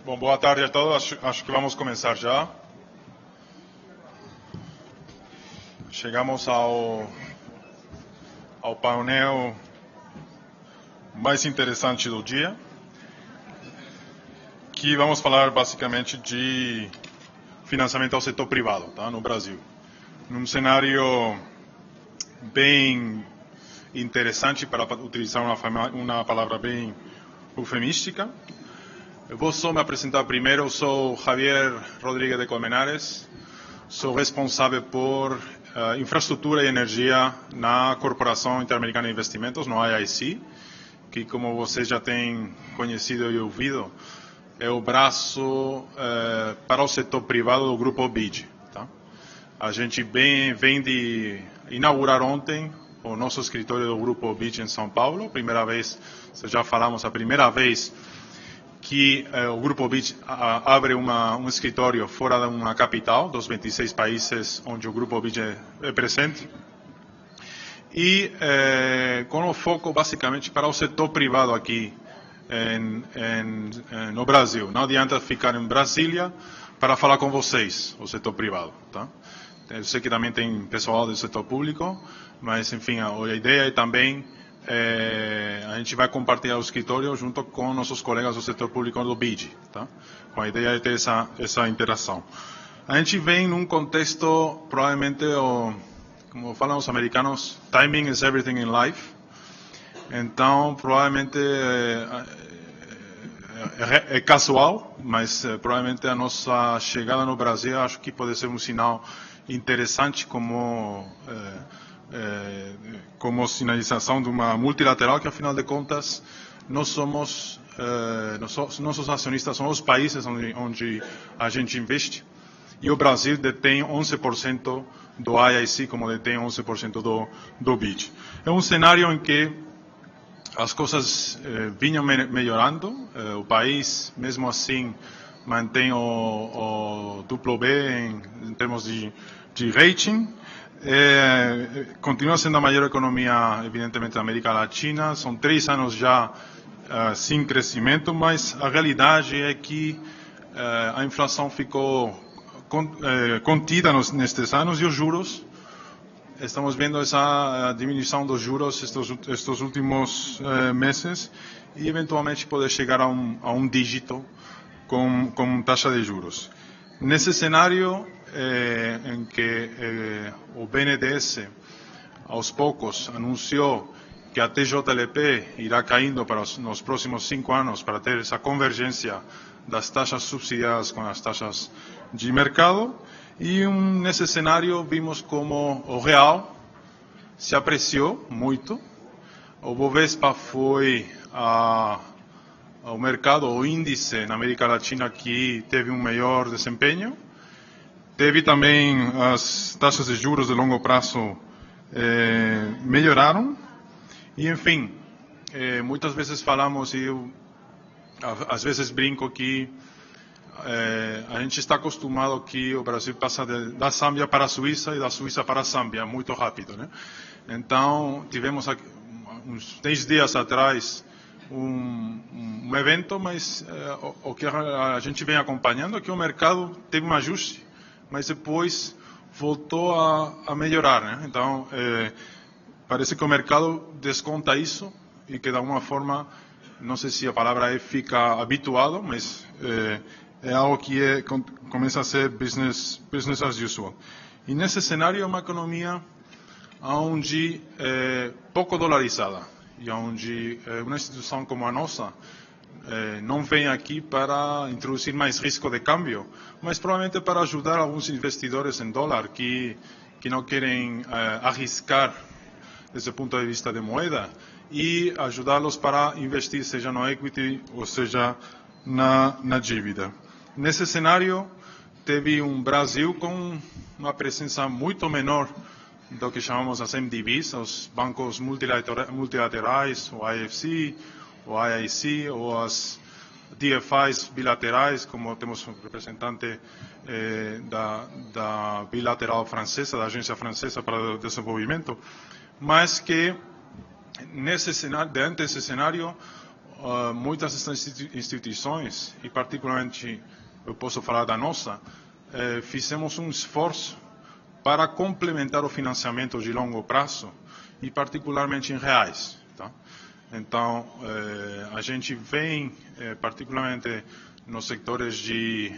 Bom, boa tarde a todos. Acho que vamos começar já. Chegamos ao painel mais interessante do dia, que vamos falar basicamente de financiamento ao setor privado, tá, no Brasil. Num cenário bem interessante, para utilizar uma palavra bem eufemística. Eu vou só me apresentar primeiro. Eu sou Javier Rodrigues de Colmenares, sou responsável por infraestrutura e energia na Corporação Interamericana de Investimentos, no IIC, que, como vocês já têm conhecido e ouvido, é o braço para o setor privado do Grupo BID. Tá? A gente vem de inaugurar ontem o nosso escritório do Grupo BID em São Paulo. Primeira vez, já falamos, a primeira vez que o Grupo BID abre um escritório fora de uma capital, dos 26 países onde o Grupo BID é presente. E com o foco basicamente para o setor privado aqui no Brasil. Não adianta ficar em Brasília para falar com vocês, o setor privado. Tá? Eu sei que também tem pessoal do setor público, mas enfim, a ideia é também a gente vai compartilhar o escritório junto com nossos colegas do setor público do BID, tá? Com a ideia de ter essa interação. A gente vem num contexto, provavelmente, como falam os americanos, timing is everything in life. Então, provavelmente é casual, mas provavelmente a nossa chegada no Brasil acho que pode ser um sinal interessante como sinalização de uma multilateral, que afinal de contas nossos acionistas são os países onde a gente investe, e o Brasil detém 11% do IIC, como detém 11% do BID. É um cenário em que as coisas vinham melhorando. O país, mesmo assim, mantém o WB em termos de rating. Continua sendo a maior economia, evidentemente, da América Latina. São 3 anos já sem crescimento, mas a realidade é que a inflação ficou contida nestes anos, e os juros, estamos vendo essa diminuição dos juros estes últimos meses, e eventualmente pode chegar a um dígito com taxa de juros. Nesse cenário em que o BNDES, aos poucos, anunciou que a TJLP irá caindo nos próximos 5 anos para ter essa convergência das taxas subsidiadas com as taxas de mercado, e nesse cenário vimos como o real se apreciou muito. O Bovespa foi ao mercado, o índice na América Latina que teve um melhor desempenho. Teve também as taxas de juros de longo prazo melhoraram. E, enfim, muitas vezes falamos, e eu às vezes brinco que a gente está acostumado que o Brasil passa da Zâmbia para a Suíça e da Suíça para a Zâmbia muito rápido, né? Então, tivemos uns 10 dias atrás um evento, mas o que a gente vem acompanhando é que o mercado teve um ajuste, mas depois voltou a melhorar, né? Então, parece que o mercado desconta isso e que, de alguma forma, não sei se a palavra fica habituado, mas é algo que começa a ser business as usual. E nesse cenário é uma economia onde pouco dolarizada, e onde uma instituição como a nossa não vem aqui para introduzir mais risco de câmbio, mas provavelmente para ajudar alguns investidores em dólar que não querem arriscar desde o ponto de vista de moeda, e ajudá-los para investir, seja no equity ou seja na dívida. Nesse cenário, teve um Brasil com uma presença muito menor do que chamamos as MDBs, os bancos multilaterais, o IFC, o IIC, ou as DFIs bilaterais, como temos um representante da bilateral francesa, da Agência Francesa para o Desenvolvimento, mas que diante desse cenário muitas dessas instituições, e particularmente eu posso falar da nossa, fizemos um esforço para complementar o financiamento de longo prazo, e particularmente em reais. Tá? Então, a gente vem, particularmente nos sectores de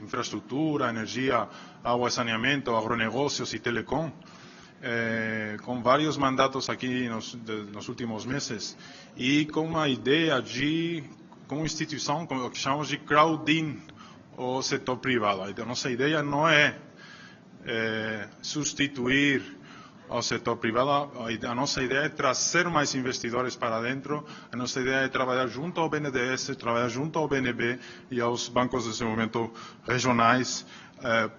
infraestrutura, energia, água e saneamento, agronegócios e telecom, com vários mandatos aqui nos últimos meses, e com uma ideia de, como instituição, como o que chamamos de crowding o setor privado. Então, nossa ideia não é substituir ao setor privado, a nossa ideia é trazer mais investidores para dentro, a nossa ideia é trabalhar junto ao BNDES, trabalhar junto ao BNB e aos bancos de desenvolvimento regionais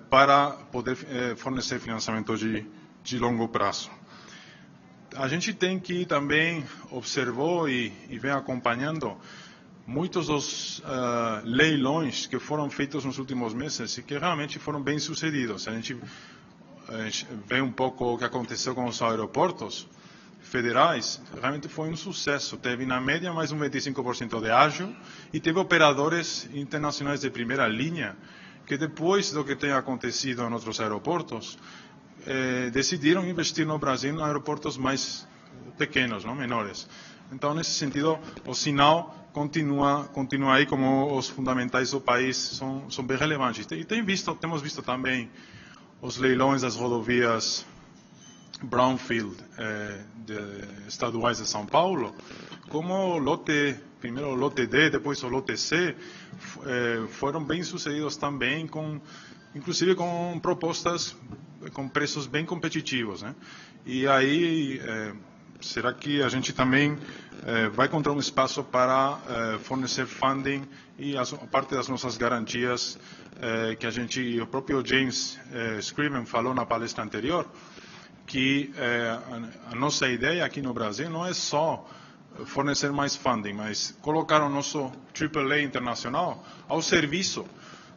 para poder fornecer financiamento de longo prazo. A gente tem que também observou e vem acompanhando muitos dos leilões que foram feitos nos últimos meses e que realmente foram bem sucedidos. A gente vê um pouco o que aconteceu com os aeroportos federais, realmente foi um sucesso. Teve, na média, mais um 25% de ágio e teve operadores internacionais de primeira linha que, depois do que tem acontecido em outros aeroportos, decidiram investir no Brasil em aeroportos mais pequenos, não menores. Então, nesse sentido, o sinal continua aí, como os fundamentais do país são bem relevantes. E temos visto também os leilões das rodovias Brownfield estaduais de São Paulo, como primeiro o lote D, depois o lote C, foram bem sucedidos também, inclusive com propostas com preços bem competitivos, né? E aí, será que a gente também vai encontrar um espaço para fornecer funding e a parte das nossas garantias que o próprio James Scriven falou na palestra anterior, que a nossa ideia aqui no Brasil não é só fornecer mais funding, mas colocar o nosso AAA internacional ao serviço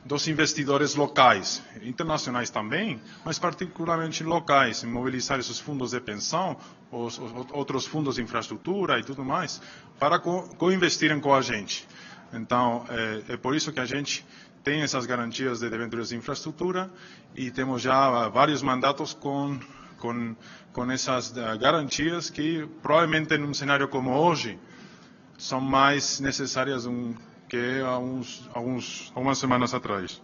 dos investidores locais, internacionais também, mas particularmente locais, mobilizar esses fundos de pensão, os outros fundos de infraestrutura e tudo mais, para co-investirem com a gente. Então, é por isso que a gente tem essas garantias de debêntures de infraestrutura e temos já vários mandatos com essas garantias que provavelmente num cenário como hoje são mais necessárias que algumas semanas atrás.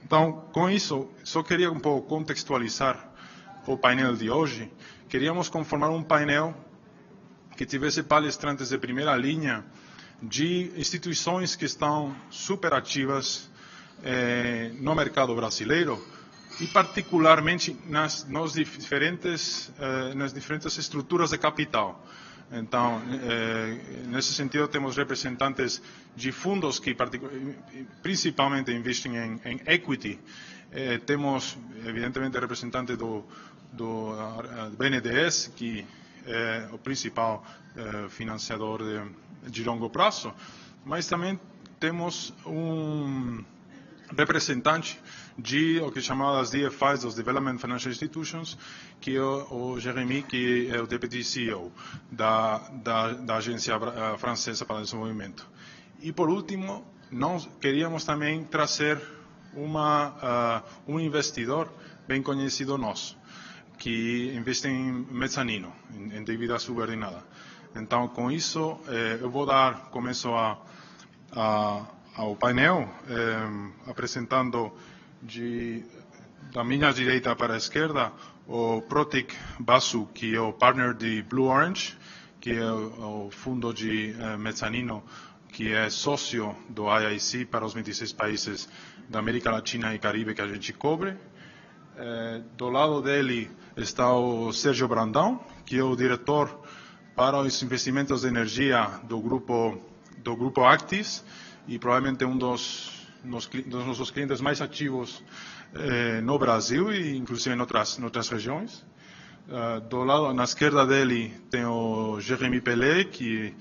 Então, com isso, só queria um pouco contextualizar o painel de hoje. Queríamos conformar um painel que tivesse palestrantes de primeira linha de instituições que estão super ativas no mercado brasileiro e particularmente nas diferentes estruturas de capital. Então, nesse sentido, temos representantes de fundos que principalmente investem em equity. Temos, evidentemente, representante do BNDES, que é o principal financiador de longo prazo, mas também temos um representante de o que chamamos as DFIs, os Development Financial Institutions, que é o Jeremy, que é o Deputy CEO da Agência Francesa para o Desenvolvimento. E, por último, nós queríamos também trazer um investidor bem conhecido nosso, que investe em mezzanino, em dívida subordinada. Então, com isso, eu vou dar começo ao painel, apresentando da minha direita para a esquerda o Protik Basu, que é o partner de Blue Orange, que é o fundo de mezzanino que é sócio do IIC para os 26 países da América Latina e Caribe que a gente cobre. Do lado dele está o Sérgio Brandão, que é o diretor para os investimentos de energia do grupo Actis e provavelmente um dos nossos clientes mais ativos no Brasil e inclusive em outras regiões. Do lado, na esquerda dele, tem o Jérémy Pellet, que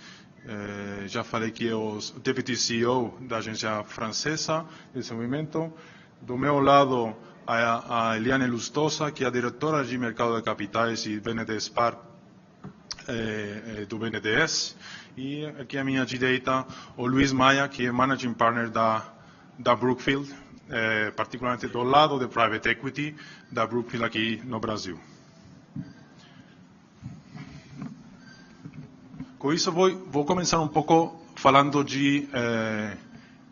já falei que é o Deputy CEO da Agência Francesa de Desenvolvimento. Do meu lado, a Eliane Lustosa, que é a diretora de Mercado de Capitais e BNDES Par do BNDES, e aqui à minha direita o Luiz Maia, que é Managing Partner da Brookfield, particularmente do lado de Private Equity da Brookfield aqui no Brasil. Com isso vou começar um pouco falando de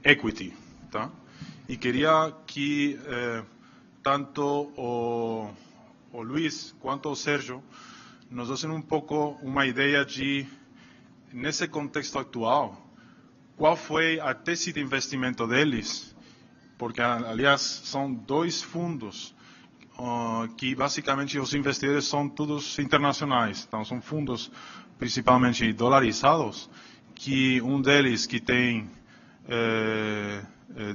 equity, tá? E queria que tanto o Luiz quanto o Sérgio nos dessem um pouco uma ideia de, nesse contexto atual, qual foi a tese de investimento deles, porque, aliás, são dois fundos que, basicamente, os investidores são todos internacionais. Então, são fundos principalmente dolarizados, que um deles que tem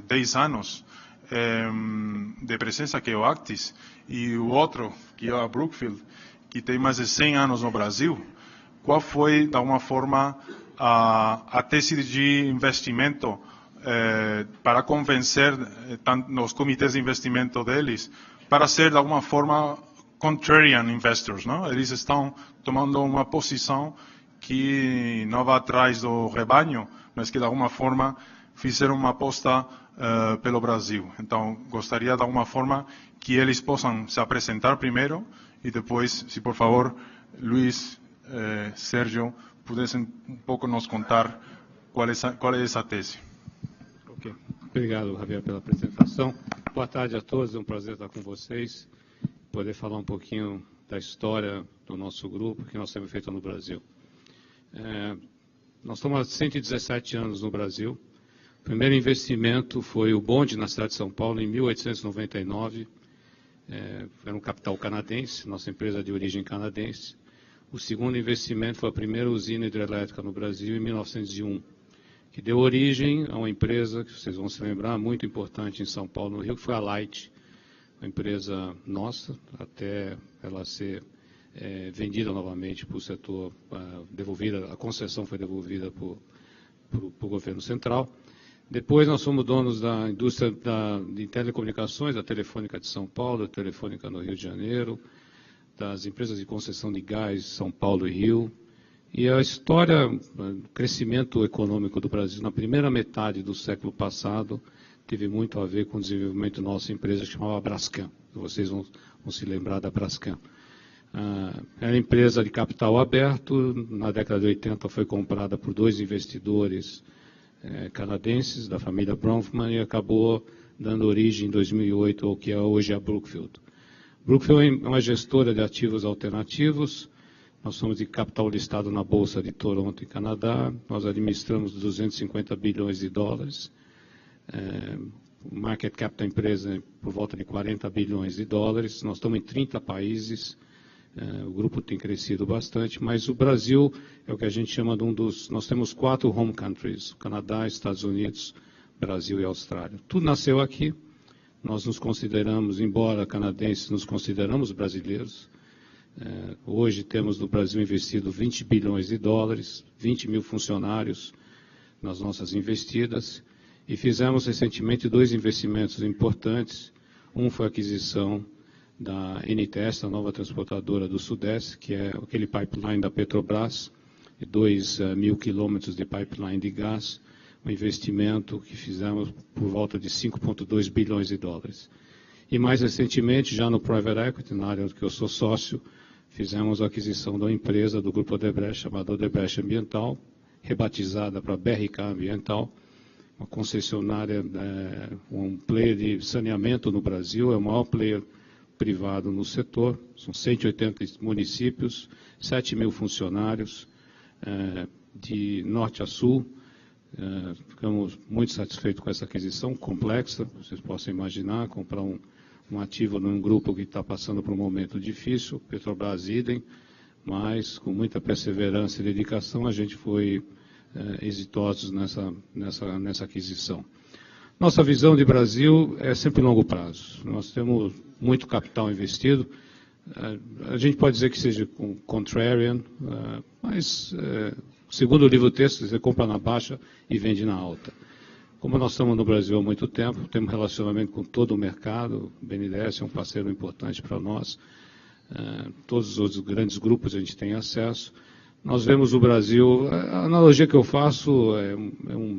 10 anos de presença, que é o Actis, e o outro, que é a Brookfield, que tem mais de 100 anos no Brasil. Qual foi, de alguma forma, a tese de investimento para convencer os comitês de investimento deles para ser, de alguma forma, contrarian investors, não? Eles estão tomando uma posição que não vai atrás do rebanho, mas que, de alguma forma, fizeram uma aposta pelo Brasil. Então, gostaria, de alguma forma, que eles possam se apresentar primeiro e depois, se por favor, Luiz, Sérgio, pudessem um pouco nos contar qual é essa tese. Ok. Obrigado, Javier, pela apresentação. Boa tarde a todos, é um prazer estar com vocês, poder falar um pouquinho da história do nosso grupo, que nós temos feito no Brasil. Nós estamos há 117 anos no Brasil. O primeiro investimento foi o bonde na cidade de São Paulo, em 1899. Era um capital canadense, nossa empresa de origem canadense. O segundo investimento foi a primeira usina hidrelétrica no Brasil, em 1901, que deu origem a uma empresa, que vocês vão se lembrar, muito importante em São Paulo, no Rio, que foi a Light, uma empresa nossa, até ela ser vendida novamente para o setor, a concessão foi devolvida para o governo central. Depois nós somos donos da indústria de telecomunicações, da Telefônica de São Paulo, da Telefônica no Rio de Janeiro, das empresas de concessão de gás, São Paulo e Rio. E a história, o crescimento econômico do Brasil na primeira metade do século passado teve muito a ver com o desenvolvimento da nossa empresa que chamava Braskem. Vocês vão se lembrar da Braskem. Era uma empresa de capital aberto, na década de 80 foi comprada por dois investidores canadenses, da família Bronfman, e acabou dando origem em 2008 ao que é hoje a Brookfield. Brookfield é uma gestora de ativos alternativos. Nós somos de capital listado na Bolsa de Toronto, em Canadá. Nós administramos 250 bilhões de dólares. O market cap da empresa é por volta de 40 bilhões de dólares. Nós estamos em 30 países. O grupo tem crescido bastante, mas o Brasil é o que a gente chama de nós temos 4 home countries: Canadá, Estados Unidos, Brasil e Austrália. Tudo nasceu aqui. Nós nos consideramos, embora canadenses, nos consideramos brasileiros. Hoje temos no Brasil investido 20 bilhões de dólares, 20 mil funcionários nas nossas investidas, e fizemos recentemente 2 investimentos importantes. Um foi a aquisição da NTS, a nova transportadora do Sudeste, que é aquele pipeline da Petrobras, 2.000 quilômetros de pipeline de gás, um investimento que fizemos por volta de 5,2 bilhões de dólares. E mais recentemente, já no Private Equity, na área que eu sou sócio, fizemos a aquisição de uma empresa do Grupo Odebrecht, chamada Odebrecht Ambiental, rebatizada para BRK Ambiental, uma concessionária, um player de saneamento no Brasil, é o maior player privado no setor. São 180 municípios, 7 mil funcionários, de norte a sul. Ficamos muito satisfeitos com essa aquisição complexa, vocês possam imaginar, comprar um ativo num grupo que está passando por um momento difícil, Petrobras idem, mas com muita perseverança e dedicação a gente foi exitosos nessa aquisição. Nossa visão de Brasil é sempre longo prazo. Nós temos muito capital investido. A gente pode dizer que seja contrarian, mas, segundo o livro texto, você compra na baixa e vende na alta. Como nós estamos no Brasil há muito tempo, temos relacionamento com todo o mercado, o BNDES é um parceiro importante para nós, todos os outros grandes grupos a gente tem acesso. nós vemos o Brasil, a analogia que eu faço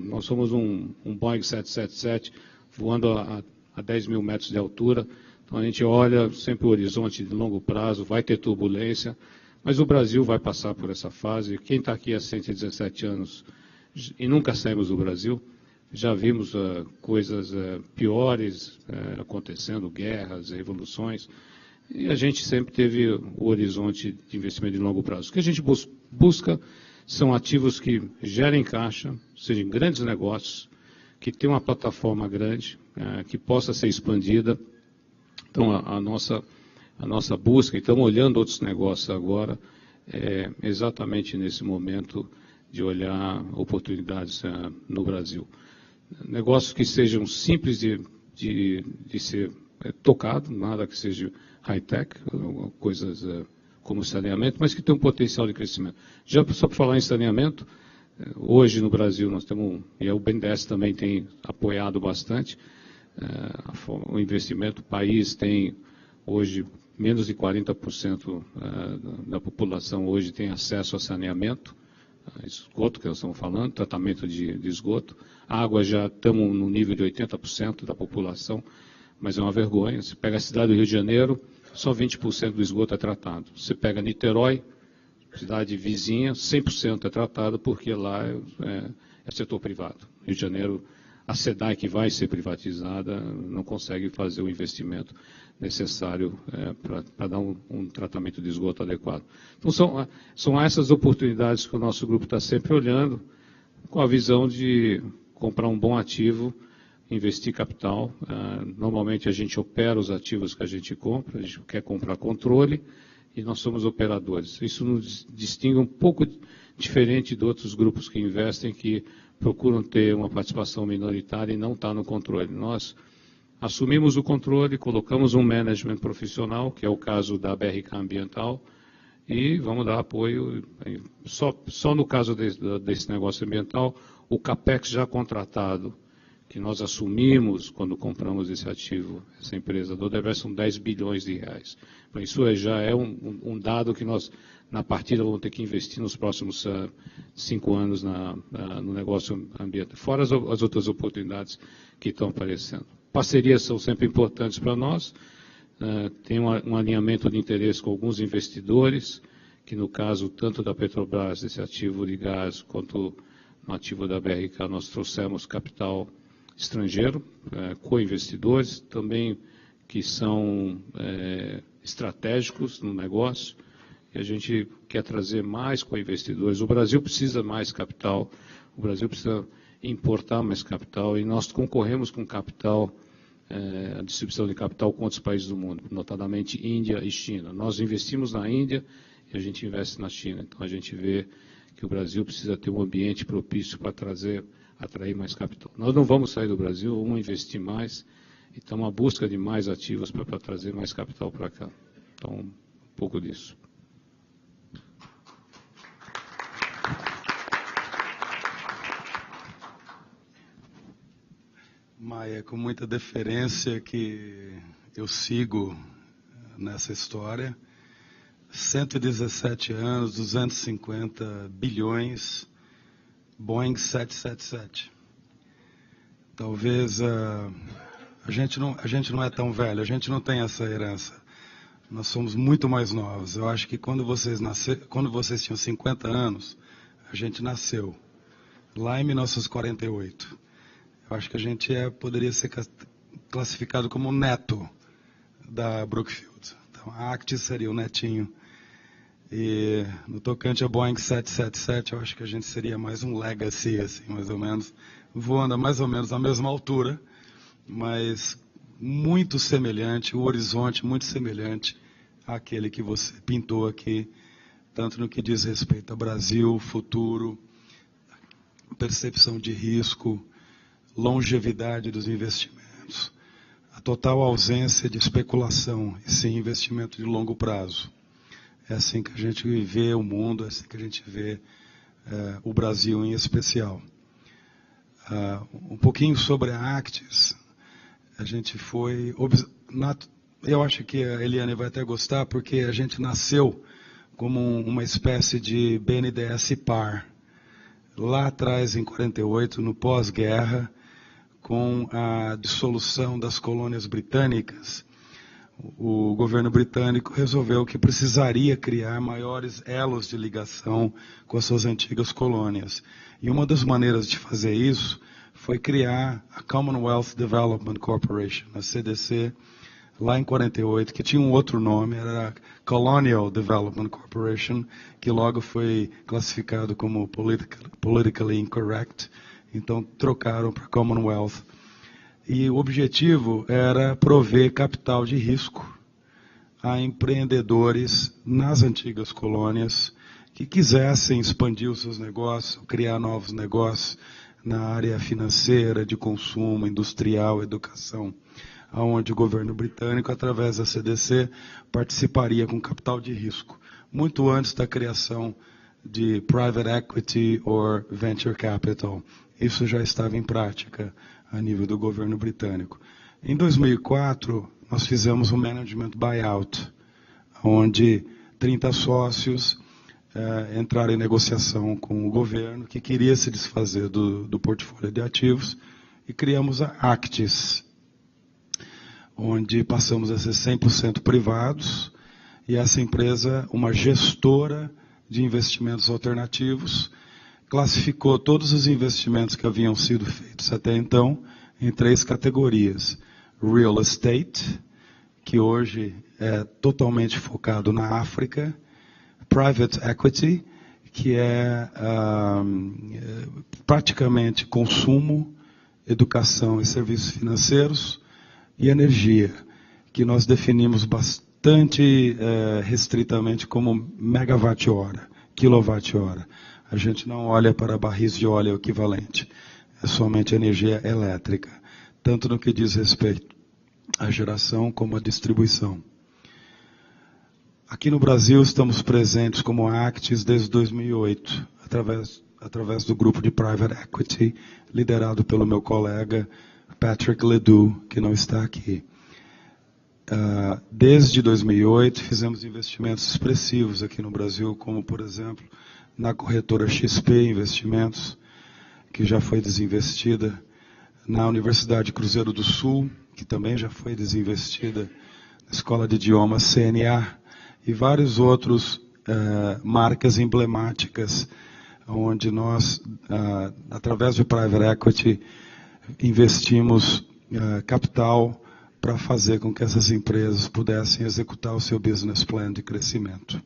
nós somos um Boeing 777 voando a 10 mil metros de altura, então a gente olha sempre o horizonte de longo prazo, vai ter turbulência, mas o Brasil vai passar por essa fase. Quem está aqui há 117 anos e nunca saímos do Brasil, já vimos coisas piores acontecendo, guerras, revoluções, e a gente sempre teve o horizonte de investimento de longo prazo. O que a gente busca são ativos que gerem caixa, sejam grandes negócios, que tenham uma plataforma grande, que possa ser expandida. Então, a nossa busca, e estamos olhando outros negócios agora, exatamente nesse momento de olhar oportunidades no Brasil. Negócios que sejam simples de ser tocado, nada que seja high-tech, coisas como saneamento, mas que tem um potencial de crescimento. Já só para falar em saneamento, hoje no Brasil nós temos, e o BNDES também tem apoiado bastante o investimento. O país tem hoje menos de 40% da população hoje tem acesso a saneamento, esgoto que nós estamos falando, tratamento de esgoto. Água já estamos no nível de 80% da população, mas é uma vergonha. Você pega a cidade do Rio de Janeiro, só 20% do esgoto é tratado. Você pega Niterói, cidade vizinha, 100% é tratado, porque lá é setor privado. Rio de Janeiro, a SEDAI, que vai ser privatizada, não consegue fazer o investimento necessário para dar um tratamento de esgoto adequado. Então, são essas oportunidades que o nosso grupo está sempre olhando, com a visão de comprar um bom ativo, investir capital. Normalmente a gente opera os ativos que a gente compra, a gente quer comprar controle, e nós somos operadores. Isso nos distingue um pouco diferente de outros grupos que investem, que procuram ter uma participação minoritária e não estar no controle. Nós assumimos o controle, colocamos um management profissional, que é o caso da BRK Ambiental, e vamos dar apoio. Só no caso desse negócio ambiental, o CAPEX já contratado, que nós assumimos quando compramos esse ativo, essa empresa do Odebrecht, são 10 bilhões de reais. Então, isso já é um dado que nós, na partida, vamos ter que investir nos próximos 5 anos no negócio ambiental, fora as outras oportunidades que estão aparecendo. Parcerias são sempre importantes para nós, tem um alinhamento de interesse com alguns investidores, que no caso tanto da Petrobras, desse ativo de gás, quanto no ativo da BRK, nós trouxemos capital estrangeiro, co-investidores, também que são estratégicos no negócio, e a gente quer trazer mais co-investidores. O Brasil precisa mais capital, o Brasil precisa importar mais capital, e nós concorremos com capital, a distribuição de capital com outros países do mundo, notadamente Índia e China. Nós investimos na Índia e a gente investe na China, então a gente vê que o Brasil precisa ter um ambiente propício para atrair mais capital. Nós não vamos sair do Brasil, vamos investir mais, e estamos à busca de mais ativos para trazer mais capital para cá. Então, um pouco disso. Maia, com muita deferência que eu sigo nessa história, 117 anos, 250 bilhões, Boeing 777. Talvez a gente não é tão velho, a gente não tem essa herança. Nós somos muito mais novos. Eu acho que quando vocês tinham 50 anos, a gente nasceu, lá em 1948. Eu acho que a gente poderia ser classificado como neto da Brookfield. Então, a Actis seria o netinho. E no tocante a Boeing 777, eu acho que a gente seria mais um legacy, assim, mais ou menos, voando mais ou menos à mesma altura, mas muito semelhante, o horizonte muito semelhante àquele que você pintou aqui, tanto no que diz respeito ao Brasil, futuro, percepção de risco, longevidade dos investimentos, a total ausência de especulação, e sim investimento de longo prazo. É assim que a gente vê o mundo, é assim que a gente vê o Brasil em especial. Um pouquinho sobre a Actis, a gente foi... Eu acho que a Eliane vai até gostar, porque a gente nasceu como uma espécie de BNDES par. Lá atrás, em 48, no pós-guerra, com a dissolução das colônias britânicas, o governo britânico resolveu que precisaria criar maiores elos de ligação com as suas antigas colônias. E uma das maneiras de fazer isso foi criar a Commonwealth Development Corporation, a CDC, lá em 48, que tinha um outro nome, era a Colonial Development Corporation, que logo foi classificado como politically incorrect, então trocaram para Commonwealth. E o objetivo era prover capital de risco a empreendedores nas antigas colônias que quisessem expandir os seus negócios, criar novos negócios na área financeira, de consumo, industrial, educação, onde o governo britânico, através da CDC, participaria com capital de risco, muito antes da criação de private equity or venture capital. Isso já estava em prática a nível do governo britânico. Em 2004, nós fizemos um management buyout, onde 30 sócios entraram em negociação com o governo, que queria se desfazer do portfólio de ativos, e criamos a Actis, onde passamos a ser 100% privados, e essa empresa, uma gestora de investimentos alternativos, classificou todos os investimentos que haviam sido feitos até então em 3 categorias. Real Estate, que hoje é totalmente focado na África. Private Equity, que é praticamente consumo, educação e serviços financeiros. E energia, que nós definimos bastante restritamente como megawatt-hora, quilowatt-hora. A gente não olha para barris de óleo equivalente, é somente energia elétrica, tanto no que diz respeito à geração como à distribuição. Aqui no Brasil estamos presentes como Actis desde 2008, através do grupo de Private Equity, liderado pelo meu colega Patrick Ledoux, que não está aqui. Desde 2008 fizemos investimentos expressivos aqui no Brasil, como por exemplo na corretora XP Investimentos, que já foi desinvestida, na Universidade Cruzeiro do Sul, que também já foi desinvestida, na Escola de Idiomas CNA, e vários outros marcas emblemáticas, onde nós, através do Private Equity, investimos capital para fazer com que essas empresas pudessem executar o seu business plan de crescimento.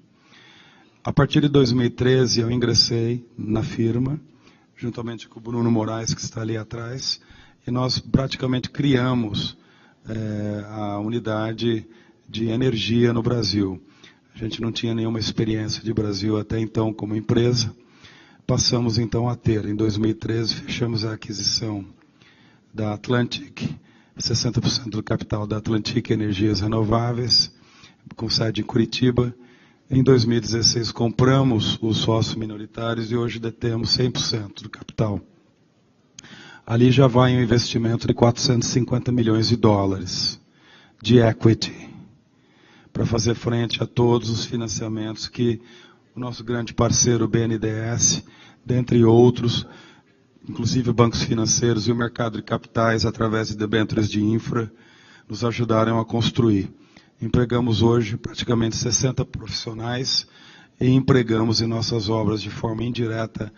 A partir de 2013, eu ingressei na firma, juntamente com o Bruno Moraes, que está ali atrás, e nós praticamente criamos a unidade de energia no Brasil. A gente não tinha nenhuma experiência de Brasil até então como empresa. Passamos então a ter, em 2013, fechamos a aquisição da Atlantic, 60% do capital da Atlantic Energias Renováveis, com sede em Curitiba. Em 2016, compramos os sócios minoritários e hoje detemos 100% do capital. Ali já vai um investimento de 450 milhões de dólares de equity, para fazer frente a todos os financiamentos que o nosso grande parceiro, o BNDES, dentre outros, inclusive bancos financeiros e o mercado de capitais, através de debêntures de infra, nos ajudaram a construir. Empregamos hoje praticamente 60 profissionais e empregamos em nossas obras de forma indireta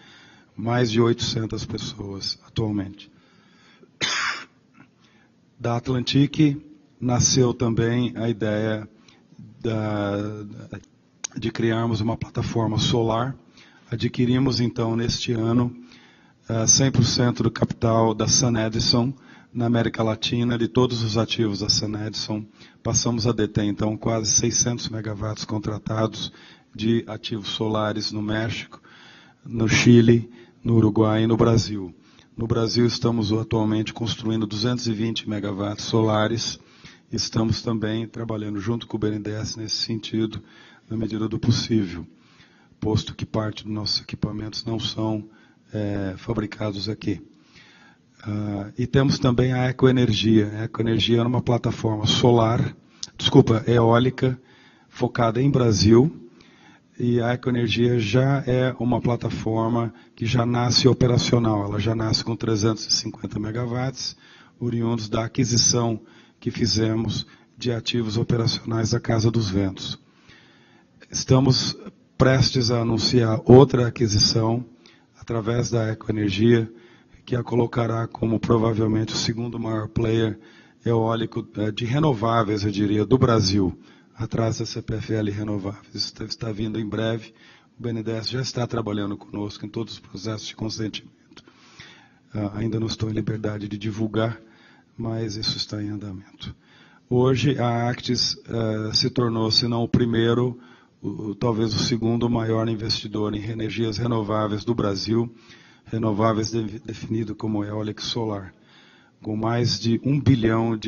mais de 800 pessoas atualmente. Da Atlantic nasceu também a ideia de criarmos uma plataforma solar. Adquirimos então neste ano 100% do capital da SunEdison na América Latina, de todos os ativos da SunEdison. Passamos a deter então quase 600 megawatts contratados de ativos solares no México, no Chile, no Uruguai e no Brasil. No Brasil estamos atualmente construindo 220 megawatts solares. Estamos também trabalhando junto com o BNDES nesse sentido, na medida do possível, posto que parte dos nossos equipamentos não são fabricados aqui. E temos também a Ecoenergia. A Ecoenergia é uma plataforma eólica, focada em Brasil, e a Ecoenergia já é uma plataforma que já nasce operacional, ela já nasce com 350 megawatts, oriundos da aquisição que fizemos de ativos operacionais da Casa dos Ventos. Estamos prestes a anunciar outra aquisição através da Ecoenergia, que a colocará como provavelmente o segundo maior player eólico de renováveis, eu diria, do Brasil, atrás da CPFL Renováveis. Isso está vindo em breve. O BNDES já está trabalhando conosco em todos os processos de consentimento. Ainda não estou em liberdade de divulgar, mas isso está em andamento. Hoje, a Actis se tornou, se não o primeiro, talvez o segundo maior investidor em energias renováveis do Brasil, renováveis definido como eólica e solar, com mais de $1 bilhão,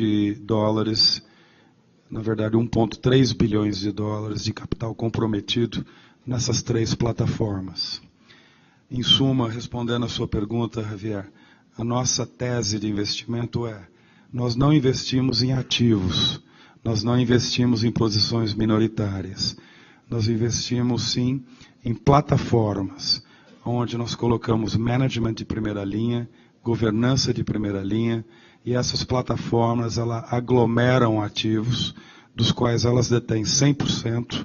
na verdade 1,3 bilhões de dólares de capital comprometido nessas 3 plataformas. Em suma, respondendo a sua pergunta, Javier, a nossa tese de investimento é: nós não investimos em ativos, nós não investimos em posições minoritárias, nós investimos sim em plataformas, onde nós colocamos management de primeira linha, governança de primeira linha, e essas plataformas elas aglomeram ativos, dos quais elas detêm 100%,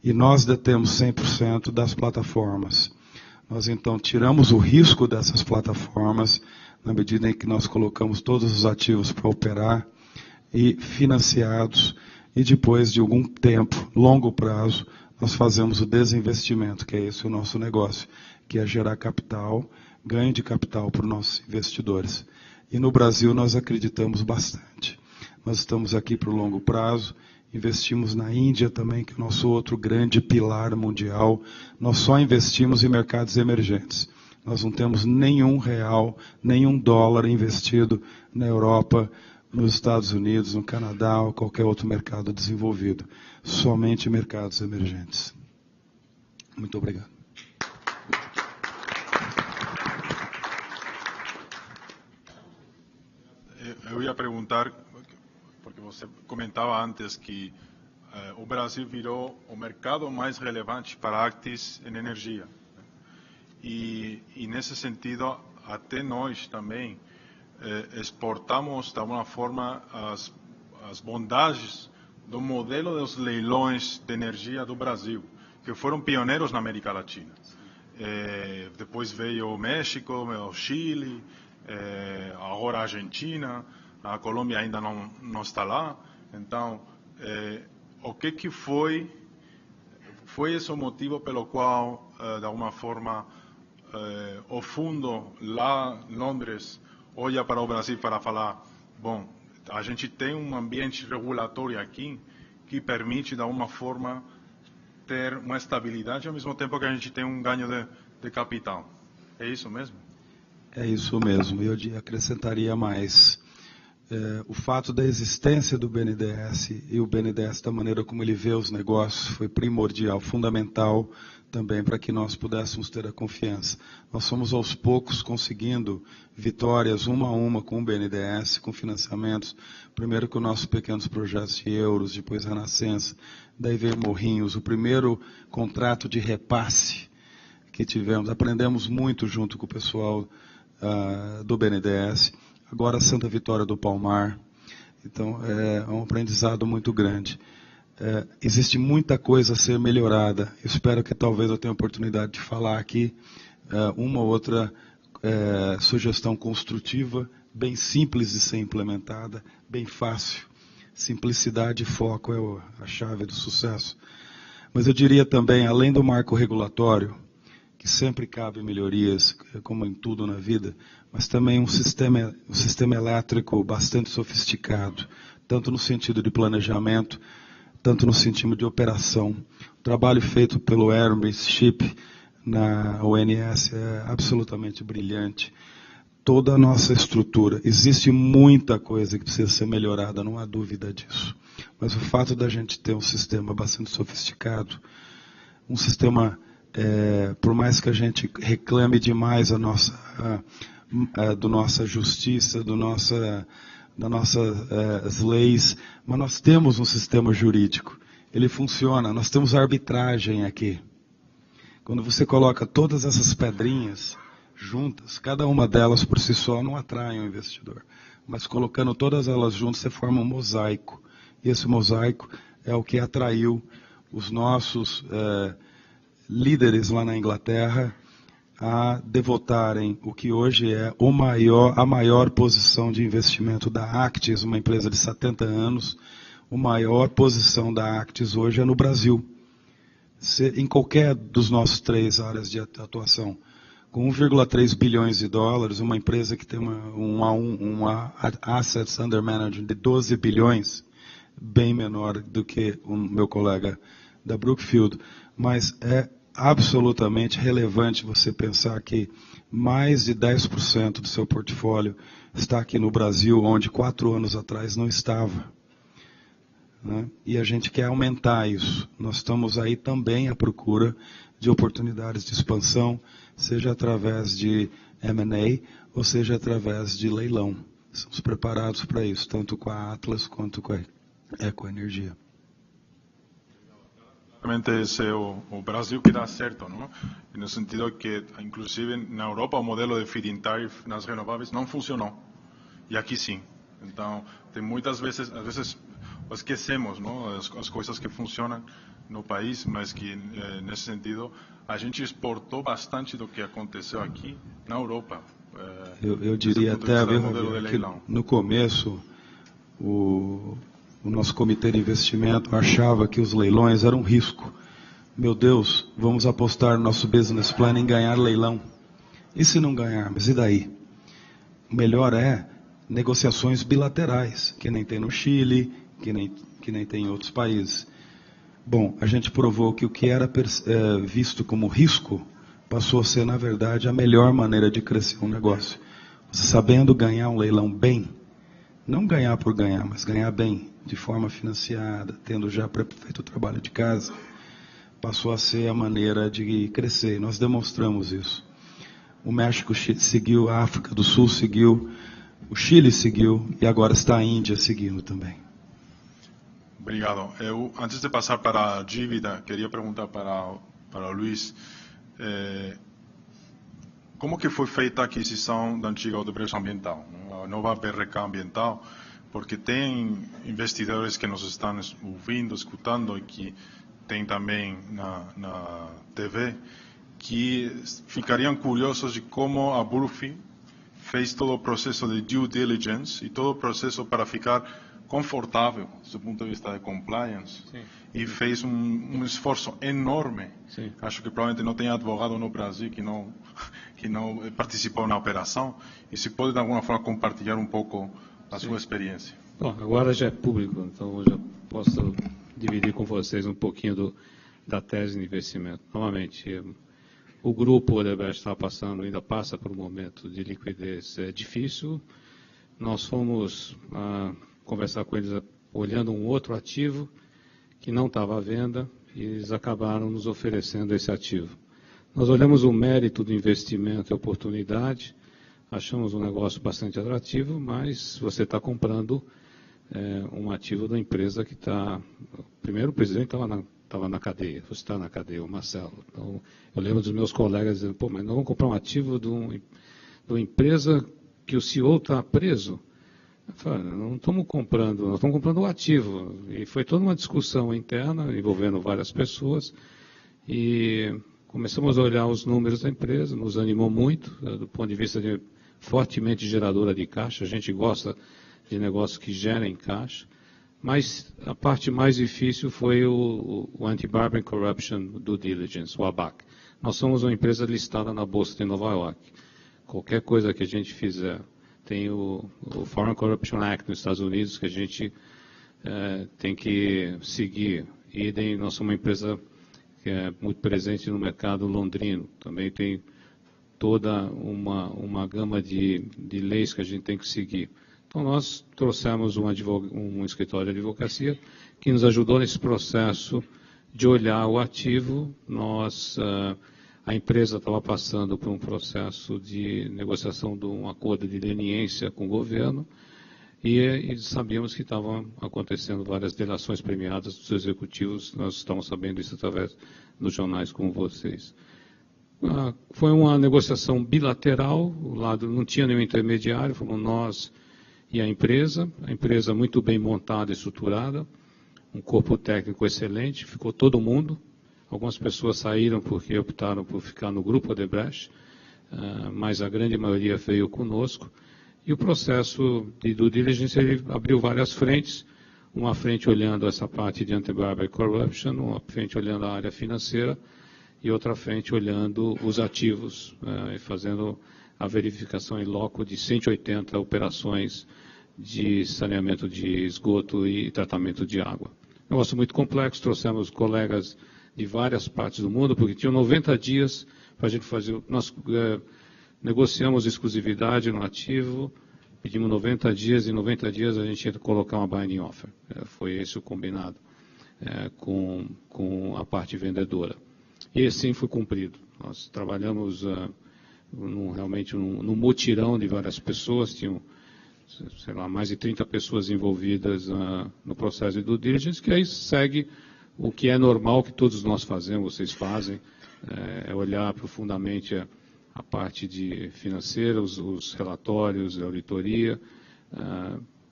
e nós detemos 100% das plataformas. Nós então tiramos o risco dessas plataformas, na medida em que nós colocamos todos os ativos para operar, e financiados, e depois de algum tempo, longo prazo, nós fazemos o desinvestimento, que é esse o nosso negócio, que é gerar capital, ganho de capital para os nossos investidores. E no Brasil nós acreditamos bastante. Nós estamos aqui para o longo prazo, investimos na Índia também, que é o nosso outro grande pilar mundial. Nós só investimos em mercados emergentes. Nós não temos nenhum real, nenhum dólar investido na Europa, nos Estados Unidos, no Canadá ou qualquer outro mercado desenvolvido. Somente mercados emergentes. Muito obrigado. Eu ia perguntar, porque você comentava antes que o Brasil virou o mercado mais relevante para a Actis em energia. E nesse sentido, até nós também exportamos, de alguma forma, as bondades do modelo dos leilões de energia do Brasil, que foram pioneiros na América Latina. Depois veio o México, o Chile, agora a Argentina, a Colômbia ainda não está lá. Então, o que foi esse o motivo pelo qual, de alguma forma, o fundo lá em Londres olha para o Brasil para falar, bom, a gente tem um ambiente regulatório aqui que permite, de alguma forma, ter uma estabilidade ao mesmo tempo que a gente tem um ganho de capital. É isso mesmo? É isso mesmo. Eu acrescentaria mais. O fato da existência do BNDES e o BNDES, da maneira como ele vê os negócios, foi primordial, fundamental também para que nós pudéssemos ter a confiança. Nós fomos aos poucos conseguindo vitórias uma a uma com o BNDES, com financiamentos, primeiro com nossos pequenos projetos de euros, depois Renascença, daí veio Morrinhos, o primeiro contrato de repasse que tivemos. Aprendemos muito junto com o pessoal do BNDES. Agora Santa Vitória do Palmar. Então, é um aprendizado muito grande. Existe muita coisa a ser melhorada. Eu espero que talvez eu tenha a oportunidade de falar aqui uma ou outra sugestão construtiva, bem simples de ser implementada, bem fácil. Simplicidade e foco é a chave do sucesso. Mas eu diria também, além do marco regulatório, que sempre cabe melhorias, como em tudo na vida, mas também um sistema elétrico bastante sofisticado, tanto no sentido de planejamento, tanto no sentido de operação. O trabalho feito pelo Hermes Chip na ONS é absolutamente brilhante. Toda a nossa estrutura, existe muita coisa que precisa ser melhorada, não há dúvida disso. Mas o fato da gente ter um sistema bastante sofisticado, um sistema, por mais que a gente reclame demais da nossa justiça, das nossas leis, mas nós temos um sistema jurídico, ele funciona, nós temos arbitragem aqui, Quando você coloca todas essas pedrinhas juntas, cada uma delas por si só não atrai um investidor. Mas colocando todas elas juntas, você forma um mosaico. E esse mosaico é o que atraiu os nossos líderes lá na Inglaterra a devotarem o que hoje é a maior posição de investimento da Actis, uma empresa de 70 anos. A maior posição da Actis hoje é no Brasil. Em qualquer dos nossos 3 áreas de atuação, com 1,3 bilhões de dólares, uma empresa que tem uma assets under management de 12 bilhões, bem menor do que o meu colega da Brookfield, mas é absolutamente relevante você pensar que mais de 10% do seu portfólio está aqui no Brasil, onde 4 anos atrás não estava. Né? E a gente quer aumentar isso. Nós estamos aí também à procura de oportunidades de expansão, seja através de M&A ou seja através de leilão. Estamos preparados para isso, tanto com a Atlas quanto com a Ecoenergia. Realmente esse é o Brasil que dá certo, não? No sentido que, inclusive, na Europa, o modelo de feed-in tariff nas renováveis não funcionou. E aqui sim. Então, tem muitas vezes, às vezes, esquecemos, não? As coisas que funcionam no país, mas que, nesse sentido, a gente exportou bastante do que aconteceu aqui na Europa. Eu diria até, que no começo, o nosso comitê de investimento achava que os leilões eram um risco. Meu Deus, vamos apostar no nosso business plan em ganhar leilão. E se não ganharmos? E daí? O melhor é negociações bilaterais, que nem tem no Chile, que nem tem em outros países. Bom, a gente provou que o que era visto como risco passou a ser, na verdade, a melhor maneira de crescer um negócio. Você sabendo ganhar um leilão bem, não ganhar por ganhar, mas ganhar bem, de forma financiada, tendo já feito o trabalho de casa, passou a ser a maneira de crescer. Nós demonstramos isso. O México seguiu, a África do Sul seguiu, o Chile seguiu e agora está a Índia seguindo também. Obrigado. Antes de passar para a dívida, queria perguntar para o Luiz, como que foi feita a aquisição da antiga Odebrecht Ambiental, a nova BRK Ambiental, porque tem investidores que nos estão ouvindo, escutando e que tem também na TV, que ficariam curiosos de como a Brookfield fez todo o processo de due diligence e todo o processo para ficar confortável do ponto de vista de compliance. Sim. E fez um esforço enorme. Sim. Acho que provavelmente não tem advogado no Brasil que não participou na operação. E se pode de alguma forma compartilhar um pouco a sua experiência. Bom, agora já é público, então eu já posso dividir com vocês um pouquinho da tese de investimento. Novamente, o grupo Odebrecht ainda passa por um momento de liquidez difícil. Nós fomos conversar com eles olhando um outro ativo que não estava à venda e eles acabaram nos oferecendo esse ativo. Nós olhamos o mérito do investimento e a oportunidade, achamos um negócio bastante atrativo, mas você está comprando um ativo da empresa que está... Primeiro, o presidente estava na cadeia, você está na cadeia, o Marcelo. Então, eu lembro dos meus colegas dizendo, pô, mas nós vamos comprar um ativo de uma empresa que o CEO está preso. Eu falei, não estamos comprando, nós estamos comprando o ativo. E foi toda uma discussão interna, envolvendo várias pessoas, e começamos a olhar os números da empresa, nos animou muito, do ponto de vista de fortemente geradora de caixa. A gente gosta de negócios que gerem caixa, mas a parte mais difícil foi o Anti-Bribery and Corruption Due Diligence, o ABAC. Nós somos uma empresa listada na Bolsa de Nova York. Qualquer coisa que a gente fizer, tem o Foreign Corruption Act nos Estados Unidos, que a gente tem que seguir. E nós somos uma empresa que é muito presente no mercado londrino. Também tem toda uma gama de leis que a gente tem que seguir. Então, nós trouxemos um escritório de advocacia que nos ajudou nesse processo de olhar o ativo. A empresa estava passando por um processo de negociação de um acordo de leniência com o governo e sabíamos que estavam acontecendo várias delações premiadas dos executivos. Nós estamos sabendo isso através dos jornais como vocês. Foi uma negociação bilateral, o lado não tinha nenhum intermediário, fomos nós e a empresa muito bem montada e estruturada, um corpo técnico excelente, ficou todo mundo. Algumas pessoas saíram porque optaram por ficar no grupo Odebrecht, mas a grande maioria veio conosco. E o processo de due diligence ele abriu várias frentes, uma frente olhando essa parte de anti-bribery corruption, uma frente olhando a área financeira e outra frente olhando os ativos e fazendo a verificação em loco de 180 operações de saneamento de esgoto e tratamento de água. Negócio muito complexo, trouxemos colegas de várias partes do mundo, porque tinham 90 dias para a gente fazer. Nós negociamos exclusividade no ativo, pedimos 90 dias, e em 90 dias a gente ia colocar uma binding offer. Foi esse o combinado com a parte vendedora. E assim foi cumprido. Nós trabalhamos realmente num mutirão de várias pessoas, tinham, sei lá, mais de 30 pessoas envolvidas no processo de due diligence, que aí segue o que é normal, que todos nós fazemos, vocês fazem, é olhar profundamente a parte de financeira, os relatórios, a auditoria,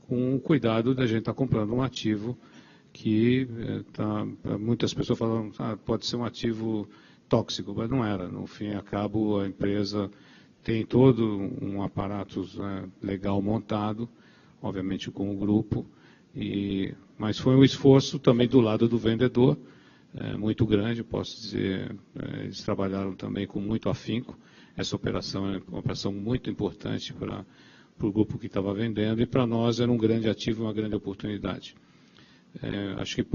com o cuidado da gente estar comprando um ativo que muitas pessoas falam, pode ser um ativo tóxico, mas não era. No fim e ao cabo, a empresa tem todo um aparato legal montado, obviamente com o grupo, mas foi um esforço também do lado do vendedor, muito grande, posso dizer, eles trabalharam também com muito afinco. Essa operação é uma operação muito importante para o grupo que estava vendendo, e para nós era um grande ativo, uma grande oportunidade. Acho que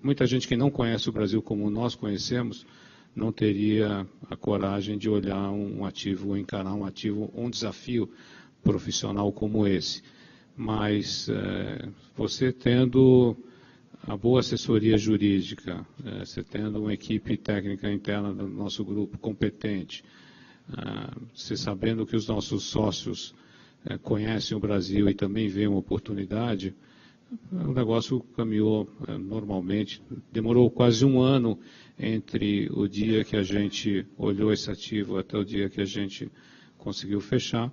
muita gente que não conhece o Brasil como nós conhecemos, não teria a coragem de olhar um ativo, encarar um ativo, um desafio profissional como esse. Mas você tendo a boa assessoria jurídica, você tendo uma equipe técnica interna do nosso grupo competente, você sabendo que os nossos sócios conhecem o Brasil e também veem uma oportunidade, o negócio caminhou normalmente. Demorou quase um ano entre o dia que a gente olhou esse ativo até o dia que a gente conseguiu fechar.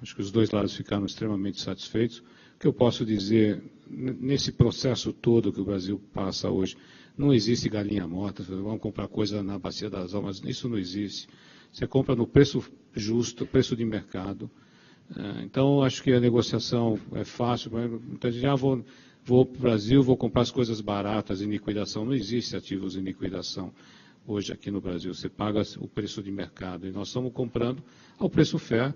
Acho que os dois lados ficaram extremamente satisfeitos. O que eu posso dizer, nesse processo todo que o Brasil passa hoje, não existe galinha morta, vamos comprar coisa na Bacia das Almas, isso não existe. Você compra no preço justo, preço de mercado. Então, acho que a negociação é fácil. Muita gente, vou para o Brasil, vou comprar as coisas baratas em liquidação. Não existe ativos em liquidação hoje aqui no Brasil. Você paga o preço de mercado. E nós estamos comprando ao preço fair,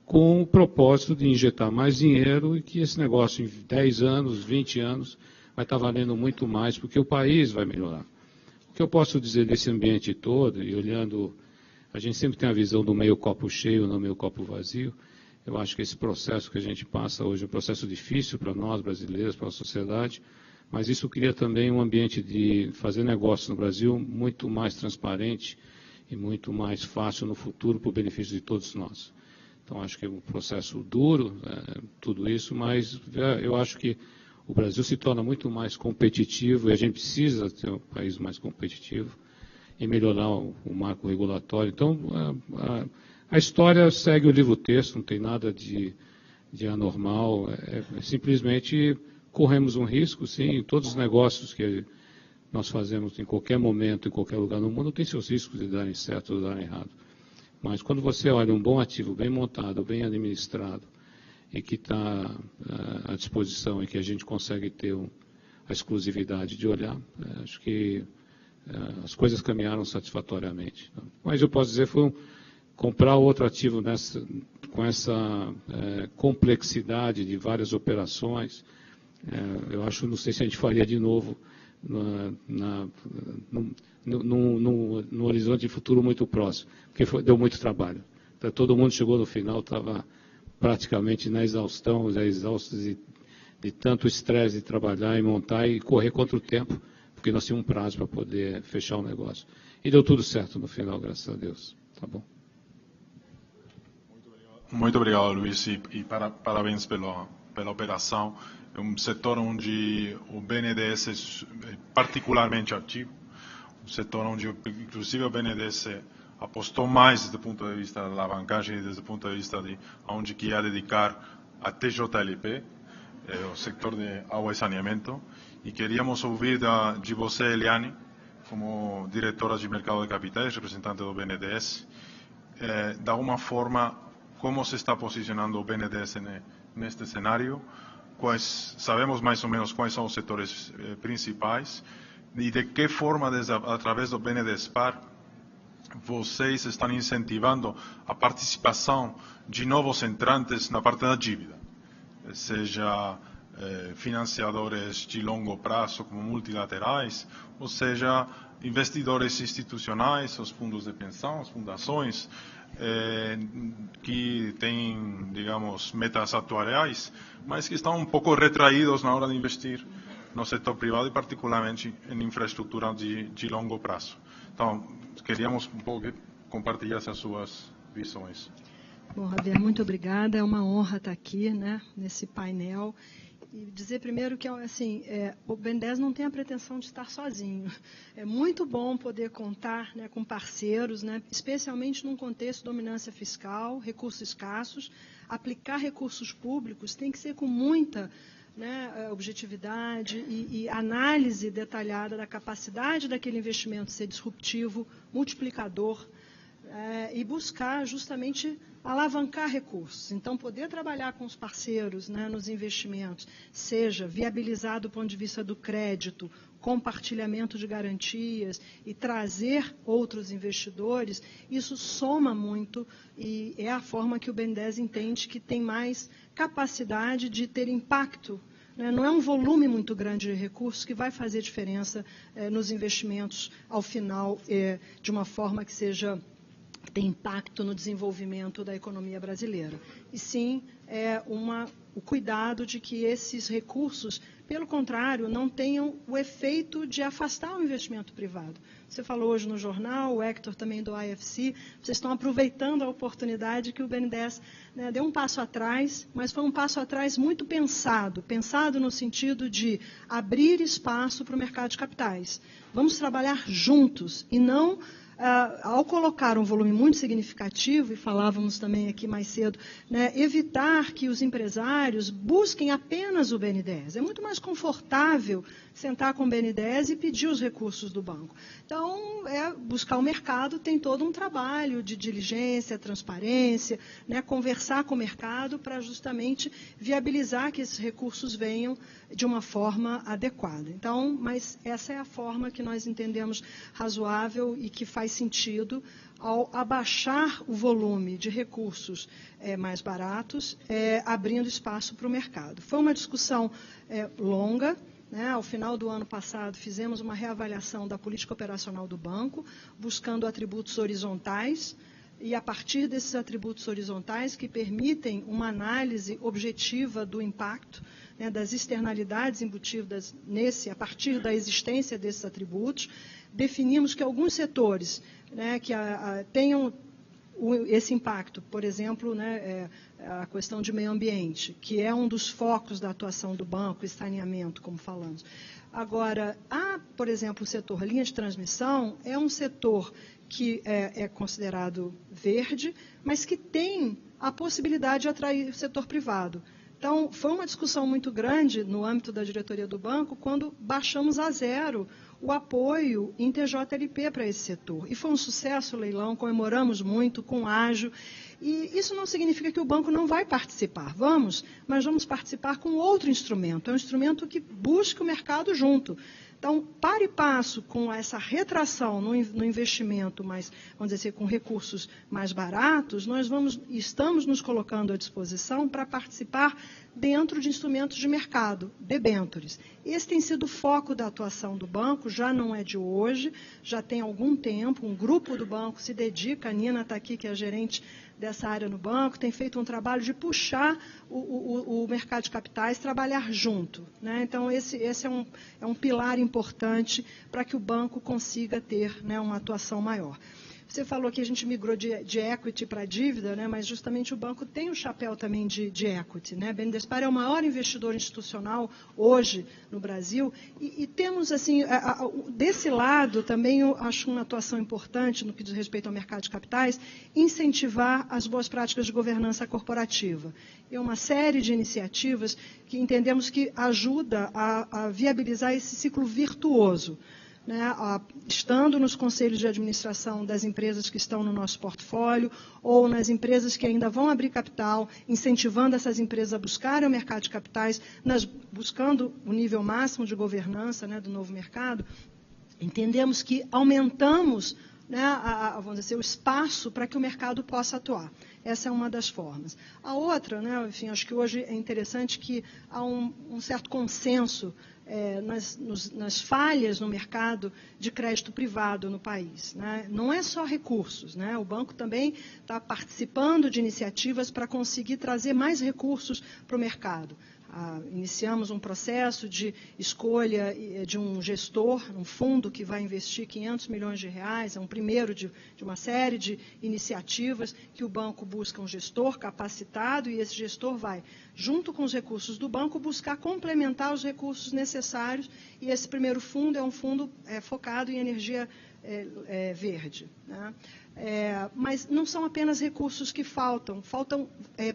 com o propósito de injetar mais dinheiro e que esse negócio em 10 anos, 20 anos, vai estar valendo muito mais, porque o país vai melhorar. O que eu posso dizer desse ambiente todo, e olhando, a gente sempre tem a visão do meio copo cheio, não meio copo vazio. Eu acho que esse processo que a gente passa hoje é um processo difícil para nós brasileiros, para a sociedade, mas isso cria também um ambiente de fazer negócio no Brasil muito mais transparente e muito mais fácil no futuro para o benefício de todos nós. Então, acho que é um processo duro, tudo isso, mas eu acho que o Brasil se torna muito mais competitivo e a gente precisa ter um país mais competitivo e melhorar o marco regulatório. Então, a história segue o livro-texto, não tem nada de anormal, simplesmente corremos um risco, sim, em todos os negócios que nós fazemos em qualquer momento, em qualquer lugar no mundo, tem seus riscos de darem certo ou darem errado. Mas quando você olha um bom ativo, bem montado, bem administrado, e que está à disposição e que a gente consegue ter a exclusividade de olhar, acho que as coisas caminharam satisfatoriamente. Mas eu posso dizer, foi comprar outro ativo com essa complexidade de várias operações, eu acho, não sei se a gente faria de novo no horizonte de futuro muito próximo, porque deu muito trabalho. Então, todo mundo chegou no final, estava praticamente na exaustão, já exaustos de tanto estresse de trabalhar e montar e correr contra o tempo, porque nós tínhamos um prazo para poder fechar o negócio. E deu tudo certo no final, graças a Deus. Tá bom? Muito obrigado, Luiz, e parabéns pela operação. É um setor onde o BNDES é particularmente ativo, um setor onde, inclusive, o BNDES apostou mais desde o ponto de vista da alavancagem e desde o ponto de vista de onde que ia dedicar a TJLP, o setor de água e saneamento, e queríamos ouvir de você, Eliane, como diretora de mercado de capitais, representante do BNDES, de alguma forma, como se está posicionando o BNDES neste cenário, sabemos mais ou menos quais são os setores principais, e de que forma, através do BNDESPAR, vocês estão incentivando a participação de novos entrantes na parte da dívida, seja financiadores de longo prazo como multilaterais, ou seja, investidores institucionais, os fundos de pensão, as fundações, que têm, digamos, metas atuariais, mas que estão um pouco retraídos na hora de investir no setor privado e particularmente em infraestrutura de longo prazo. Então, queríamos um pouco compartilhar essas suas visões. Bom, Javier, muito obrigada. É uma honra estar aqui, né, nesse painel. E dizer primeiro que assim, o BNDES não tem a pretensão de estar sozinho. É muito bom poder contar, né, com parceiros, né, especialmente num contexto de dominância fiscal, recursos escassos. Aplicar recursos públicos tem que ser com muita, né, objetividade e análise detalhada da capacidade daquele investimento ser disruptivo, multiplicador, e buscar justamente alavancar recursos. Então, poder trabalhar com os parceiros, né, nos investimentos, seja viabilizar do ponto de vista do crédito, compartilhamento de garantias e trazer outros investidores, isso soma muito e é a forma que o BNDES entende que tem mais capacidade de ter impacto. Não é um volume muito grande de recursos que vai fazer diferença nos investimentos ao final, de uma forma que tem impacto no desenvolvimento da economia brasileira. E sim, o cuidado de que esses recursos, pelo contrário, não tenham o efeito de afastar o investimento privado. Você falou hoje no jornal, o Hector também do IFC, vocês estão aproveitando a oportunidade que o BNDES, né, deu um passo atrás, mas foi um passo atrás muito pensado no sentido de abrir espaço para o mercado de capitais. Vamos trabalhar juntos e não... ao colocar um volume muito significativo, e falávamos também aqui mais cedo, né, evitar que os empresários busquem apenas o BNDES. É muito mais confortável sentar com o BNDES e pedir os recursos do banco. Então, buscar o mercado tem todo um trabalho de diligência, transparência, né, conversar com o mercado para justamente viabilizar que esses recursos venham de uma forma adequada. Então, mas essa é a forma que nós entendemos razoável e que faz sentido ao abaixar o volume de recursos mais baratos, abrindo espaço para o mercado. Foi uma discussão longa, né? Ao final do ano passado, fizemos uma reavaliação da política operacional do banco, buscando atributos horizontais, e a partir desses atributos horizontais que permitem uma análise objetiva do impacto, né, das externalidades embutidas a partir da existência desses atributos, definimos que alguns setores, né, que tenham esse impacto, por exemplo, né, a questão de meio ambiente, que é um dos focos da atuação do banco, saneamento, como falamos. Agora, por exemplo, o setor linha de transmissão é um setor que é considerado verde, mas que tem a possibilidade de atrair o setor privado. Então, foi uma discussão muito grande no âmbito da diretoria do banco quando baixamos a zero o apoio em TJLP para esse setor. E foi um sucesso o leilão, comemoramos muito, com ágio. E isso não significa que o banco não vai participar. Mas vamos participar com outro instrumento. É um instrumento que busca o mercado junto. Então, para e passo com essa retração no investimento, mais, vamos dizer, com recursos mais baratos, nós estamos nos colocando à disposição para participar dentro de instrumentos de mercado, debêntures. Esse tem sido o foco da atuação do banco, já não é de hoje, já tem algum tempo, um grupo do banco se dedica, a Nina está aqui, que é a gerente dessa área no banco, tem feito um trabalho de puxar o mercado de capitais, trabalhar junto, né? Então, esse é um pilar importante para que o banco consiga ter, né, uma atuação maior. Você falou que a gente migrou de equity para dívida, né? Mas justamente o banco tem o chapéu também de equity, né? BNDES Par é o maior investidor institucional hoje no Brasil e temos, assim, desse lado também eu acho uma atuação importante no que diz respeito ao mercado de capitais, incentivar as boas práticas de governança corporativa. É uma série de iniciativas que entendemos que ajuda a viabilizar esse ciclo virtuoso, né, estando nos conselhos de administração das empresas que estão no nosso portfólio ou nas empresas que ainda vão abrir capital, incentivando essas empresas a buscarem o mercado de capitais, buscando o nível máximo de governança, né, do novo mercado, entendemos que aumentamos, né, vamos dizer, o espaço para que o mercado possa atuar. Essa é uma das formas. A outra, né, enfim, acho que hoje é interessante que há um certo consenso nas falhas no mercado de crédito privado no país, né? Não é só recursos, né? O banco também está participando de iniciativas para conseguir trazer mais recursos para o mercado. Iniciamos um processo de escolha de um gestor, um fundo que vai investir 500 milhões de reais, é um primeiro de uma série de iniciativas que o banco busca um gestor capacitado e esse gestor vai, junto com os recursos do banco, buscar complementar os recursos necessários e esse primeiro fundo é um fundo focado em energia verde, né? Mas não são apenas recursos que faltam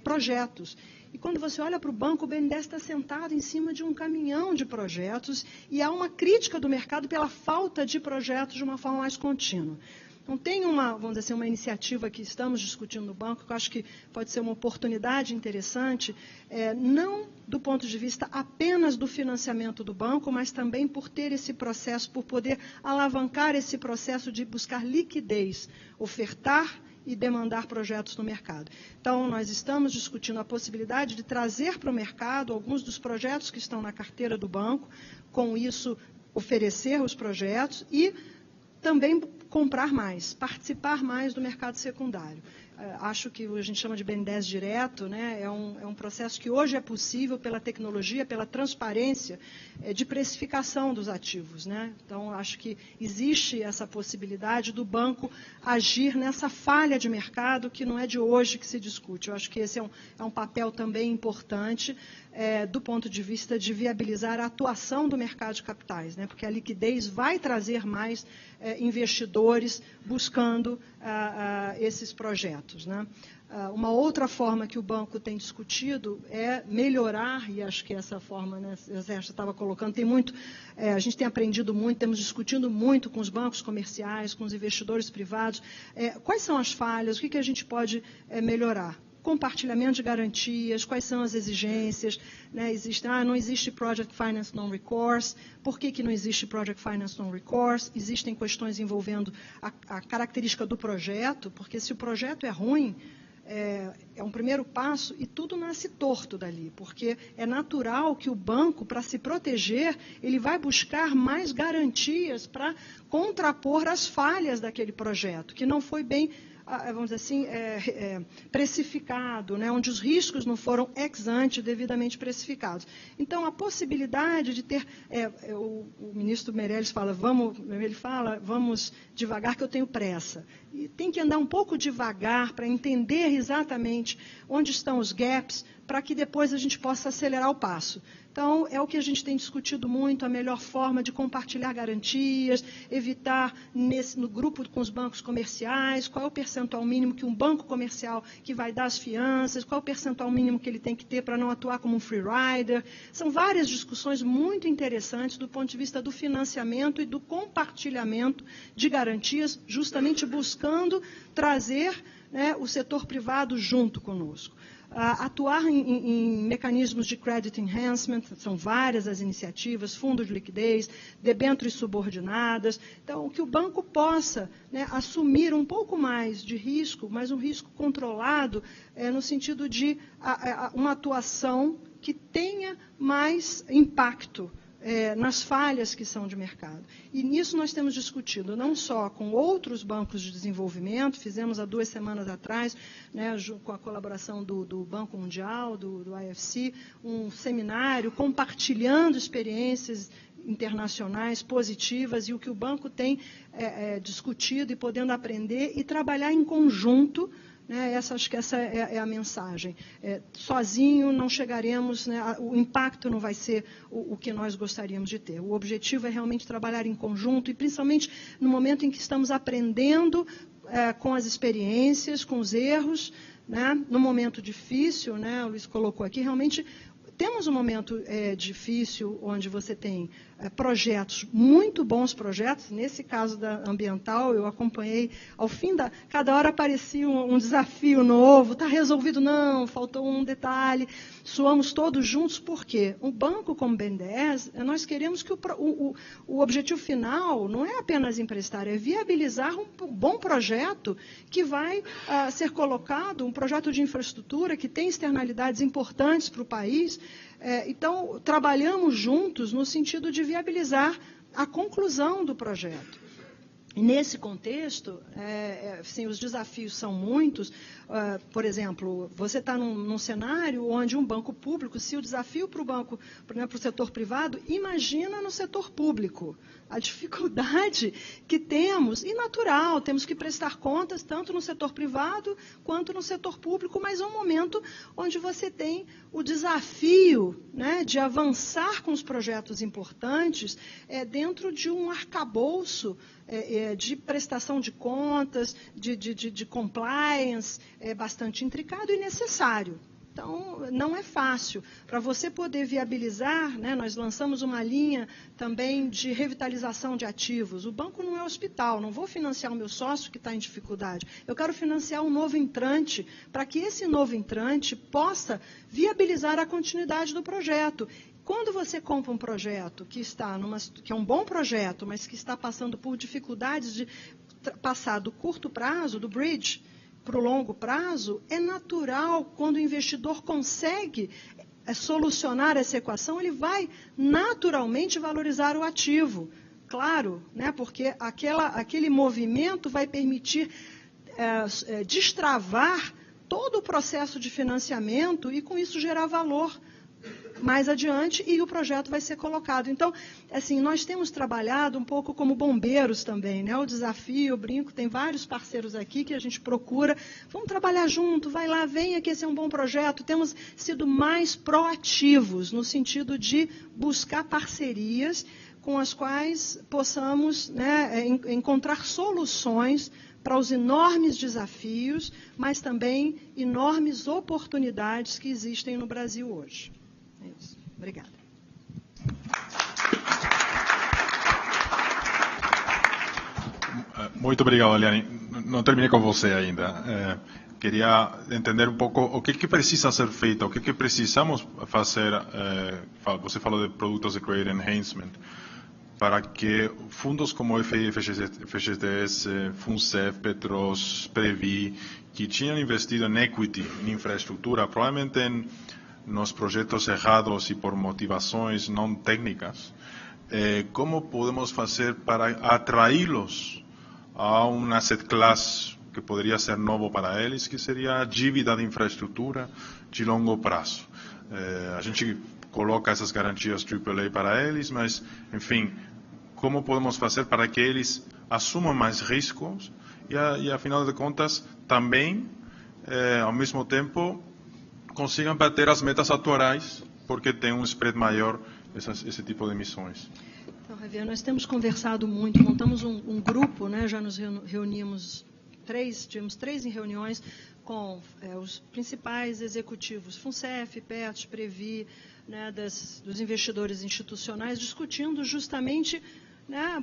projetos. E quando você olha para o banco, o BNDES está sentado em cima de um caminhão de projetos e há uma crítica do mercado pela falta de projetos de uma forma mais contínua. Então, tem vamos dizer assim, uma iniciativa que estamos discutindo no banco, que eu acho que pode ser uma oportunidade interessante, não do ponto de vista apenas do financiamento do banco, mas também por ter esse processo, por poder alavancar esse processo de buscar liquidez, ofertar e demandar projetos no mercado. Então, nós estamos discutindo a possibilidade de trazer para o mercado alguns dos projetos que estão na carteira do banco, com isso oferecer os projetos e também comprar mais, participar mais do mercado secundário. Acho que a gente chama de BNDES direto, né? É um processo que hoje é possível pela tecnologia, pela transparência de precificação dos ativos, né? Então, acho que existe essa possibilidade do banco agir nessa falha de mercado que não é de hoje que se discute. Eu acho que esse é um papel também importante do ponto de vista de viabilizar a atuação do mercado de capitais, né? Porque a liquidez vai trazer mais investidores buscando esses projetos, né? Uma outra forma que o banco tem discutido é melhorar, e acho que essa forma, né, o Zé já estava colocando, a gente tem aprendido muito, temos discutindo muito com os bancos comerciais, com os investidores privados, quais são as falhas, o que a gente pode melhorar. Compartilhamento de garantias, quais são as exigências, né? Não existe Project Finance Non-Recourse, por que não existe Project Finance Non-Recourse? Existem questões envolvendo a característica do projeto, porque se o projeto é ruim, é um primeiro passo e tudo nasce torto dali, porque é natural que o banco, para se proteger, ele vai buscar mais garantias para contrapor as falhas daquele projeto, que não foi bem, vamos dizer assim, precificado, né, onde os riscos não foram ex ante devidamente precificados. Então, a possibilidade de ter, o ministro Meirelles fala, vamos devagar que eu tenho pressa. E tem que andar um pouco devagar para entender exatamente onde estão os gaps, para que depois a gente possa acelerar o passo. Então, é o que a gente tem discutido muito, a melhor forma de compartilhar garantias, evitar no grupo com os bancos comerciais, qual é o percentual mínimo que um banco comercial que vai dar as fianças, qual é o percentual mínimo que ele tem que ter para não atuar como um free rider. São várias discussões muito interessantes do ponto de vista do financiamento e do compartilhamento de garantias, justamente buscando trazer, né, o setor privado junto conosco. Atuar em mecanismos de credit enhancement, são várias as iniciativas, fundos de liquidez, debêntures subordinadas. Então, que o banco possa, né, assumir um pouco mais de risco, mas um risco controlado, no sentido de uma atuação que tenha mais impacto nas falhas que são de mercado. E nisso nós temos discutido não só com outros bancos de desenvolvimento, fizemos há 2 semanas atrás, né, com a colaboração do Banco Mundial, do IFC, um seminário compartilhando experiências internacionais positivas, e o que o banco tem discutido e podendo aprender e trabalhar em conjunto, né? Acho que essa é a mensagem. Sozinho não chegaremos, né? O impacto não vai ser o que nós gostaríamos de ter. O objetivo é realmente trabalhar em conjunto, e principalmente no momento em que estamos aprendendo com as experiências, com os erros, né? No momento difícil, né? O Luiz colocou aqui, realmente temos um momento difícil, onde você tem projetos, muito bons projetos. Nesse caso da ambiental, eu acompanhei, ao fim cada hora aparecia um desafio novo, está resolvido? Não, faltou um detalhe. Suamos todos juntos, por quê? Um banco como o BNDES, nós queremos que o objetivo final não é apenas emprestar, é viabilizar um bom projeto que vai ser colocado, um projeto de infraestrutura que tem externalidades importantes para o país. Então, trabalhamos juntos no sentido de viabilizar a conclusão do projeto. E nesse contexto, sim, os desafios são muitos. Por exemplo, você está num cenário onde um banco público, se o desafio para o banco, para o setor privado, imagina no setor público. A dificuldade que temos, e natural, temos que prestar contas tanto no setor privado quanto no setor público, mas é um momento onde você tem o desafio, né, de avançar com os projetos importantes dentro de um arcabouço de prestação de contas, de compliance, bastante intricado e necessário. Então, não é fácil. Para você poder viabilizar, né, nós lançamos uma linha também de revitalização de ativos. O banco não é hospital, não vou financiar o meu sócio que está em dificuldade. Eu quero financiar um novo entrante, para que esse novo entrante possa viabilizar a continuidade do projeto. Quando você compra um projeto que é um bom projeto, mas que está passando por dificuldades de passar do curto prazo, do bridge, para o longo prazo, é natural, quando o investidor consegue solucionar essa equação, ele vai naturalmente valorizar o ativo. Claro, né, porque aquele movimento vai permitir destravar todo o processo de financiamento e, com isso, gerar valor mais adiante, e o projeto vai ser colocado. Então, assim, nós temos trabalhado um pouco como bombeiros também, né? O desafio, eu brinco, tem vários parceiros aqui que a gente procura, vamos trabalhar junto, vai lá, venha que esse é um bom projeto. Temos sido mais proativos no sentido de buscar parcerias com as quais possamos, né, encontrar soluções para os enormes desafios, mas também enormes oportunidades que existem no Brasil hoje. É isso. Obrigada. Muito obrigado, Eliane. Não terminei com você ainda. Queria entender um pouco o que precisa ser feito, o que precisamos fazer. Você falou de produtos de credit enhancement, para que fundos como FI, FGTS, FUNCEF, Petros, Previ, que tinham investido em equity, em infraestrutura, provavelmente nos projetos errados e por motivações não técnicas, como podemos fazer para atraí-los a um asset class que poderia ser novo para eles, que seria a dívida de infraestrutura de longo prazo? A gente coloca essas garantias AAA para eles, mas, enfim, como podemos fazer para que eles assumam mais riscos e afinal de contas, também, ao mesmo tempo, consigam bater as metas atuais, porque tem um spread maior esse tipo de emissões? Então, Javier, nós temos conversado muito, montamos um grupo, né, já nos reunimos tivemos 3 reuniões com os principais executivos, FUNCEF, PETS, Previ, né, dos investidores institucionais, discutindo justamente, né,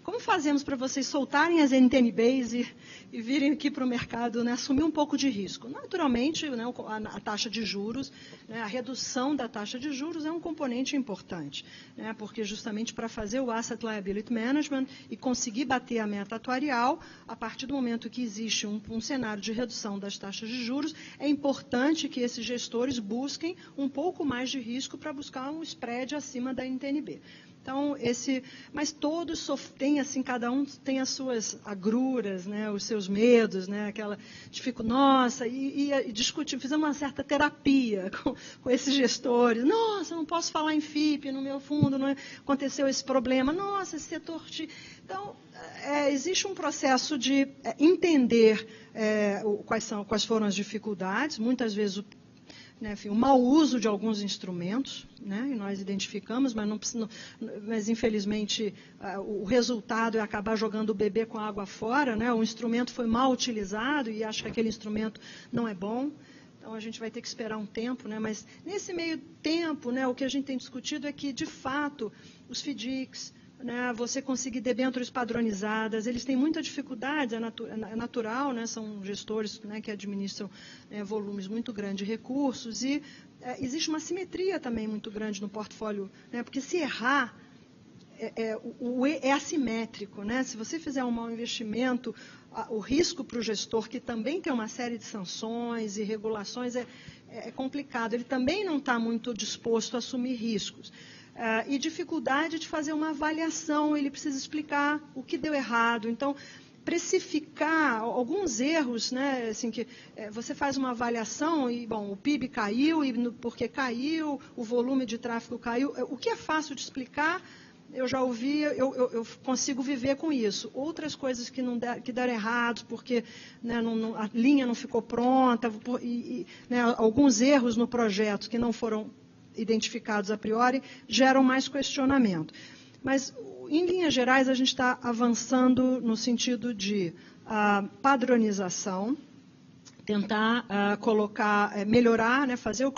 como fazemos para vocês soltarem as NTNBs e virem aqui para o mercado, né, assumir um pouco de risco? Naturalmente, né, a taxa de juros, né, a redução da taxa de juros é um componente importante, né, porque justamente para fazer o Asset Liability Management e conseguir bater a meta atuarial, a partir do momento que existe um cenário de redução das taxas de juros, é importante que esses gestores busquem um pouco mais de risco para buscar um spread acima da NTNB. Então, mas todos têm, assim, cada um tem as suas agruras, né, os seus medos, né, aquela dificuldade, nossa, e discutir, fizemos uma certa terapia com esses gestores. Nossa, não posso falar em FIP, no meu fundo não aconteceu esse problema. Nossa, esse setor... Então, existe um processo de entender quais foram as dificuldades, muitas vezes o mau uso de alguns instrumentos, né, e nós identificamos, mas infelizmente o resultado é acabar jogando o bebê com a água fora, né, o instrumento foi mal utilizado e acho que aquele instrumento não é bom. Então, a gente vai ter que esperar um tempo, né, mas nesse meio tempo, né, o que a gente tem discutido é que, de fato, os FDICs, né, você conseguir debêntures padronizadas, eles têm muita dificuldade, é natural, né, são gestores, né, que administram, né, volumes muito grandes de recursos e existe uma simetria também muito grande no portfólio, né, porque se errar, é assimétrico, né, se você fizer um mau investimento, o risco para o gestor, que também tem uma série de sanções e regulações, é complicado, ele também não está muito disposto a assumir riscos. E dificuldade de fazer uma avaliação, ele precisa explicar o que deu errado. Então, precificar alguns erros, né, assim, que você faz uma avaliação e, bom, o PIB caiu, e porque caiu, o volume de tráfego caiu. O que é fácil de explicar, eu já ouvi, eu consigo viver com isso. Outras coisas que deram errado, porque, né, a linha não ficou pronta, né, alguns erros no projeto que não foram identificados a priori, geram mais questionamento. Mas, em linhas gerais, a gente está avançando no sentido de padronização, tentar melhorar, né, fazer o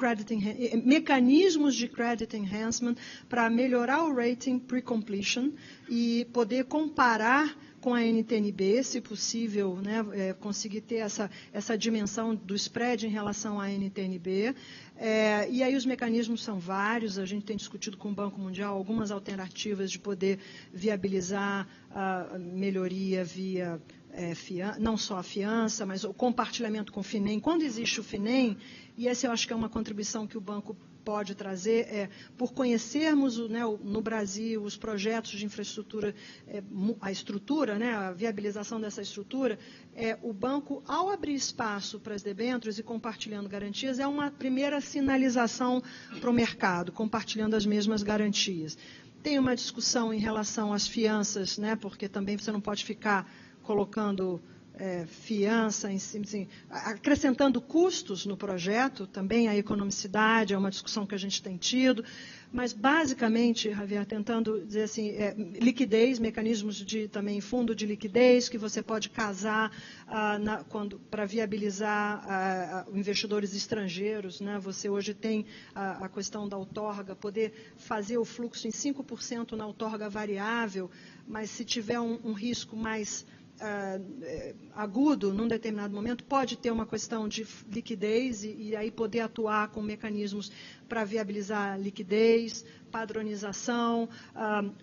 mecanismos de credit enhancement para melhorar o rating pre-completion e poder comparar com a NTNB, se possível, né, conseguir ter essa dimensão do spread em relação à NTNB. E aí os mecanismos são vários, a gente tem discutido com o Banco Mundial algumas alternativas de poder viabilizar a melhoria via não só a fiança, mas o compartilhamento com o FINEM. Quando existe o FINEM, e essa eu acho que é uma contribuição que o banco pode trazer, por conhecermos no Brasil os projetos de infraestrutura, a estrutura, né, a viabilização dessa estrutura, o banco, ao abrir espaço para as debêntures e compartilhando garantias, é uma primeira sinalização para o mercado, compartilhando as mesmas garantias. Tem uma discussão em relação às fianças, né, porque também você não pode ficar colocando fiança, assim, acrescentando custos no projeto, também a economicidade é uma discussão que a gente tem tido, mas basicamente, Javier, tentando dizer assim, liquidez, mecanismos de também fundo de liquidez, que você pode casar para viabilizar investidores estrangeiros, né? Você hoje tem a questão da outorga, poder fazer o fluxo em 5% na outorga variável, mas se tiver um risco mais agudo num determinado momento, pode ter uma questão de liquidez e aí poder atuar com mecanismos para viabilizar liquidez, padronização,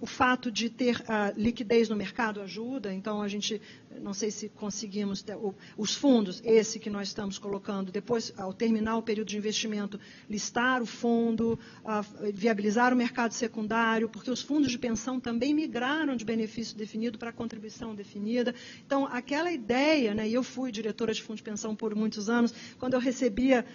o fato de ter liquidez no mercado ajuda, então a gente, não sei se conseguimos ter, os fundos, esse que nós estamos colocando, depois, ao terminar o período de investimento, listar o fundo, viabilizar o mercado secundário, porque os fundos de pensão também migraram de benefício definido para contribuição definida. Então, aquela ideia, né, e eu fui diretora de fundo de pensão por muitos anos, quando eu recebia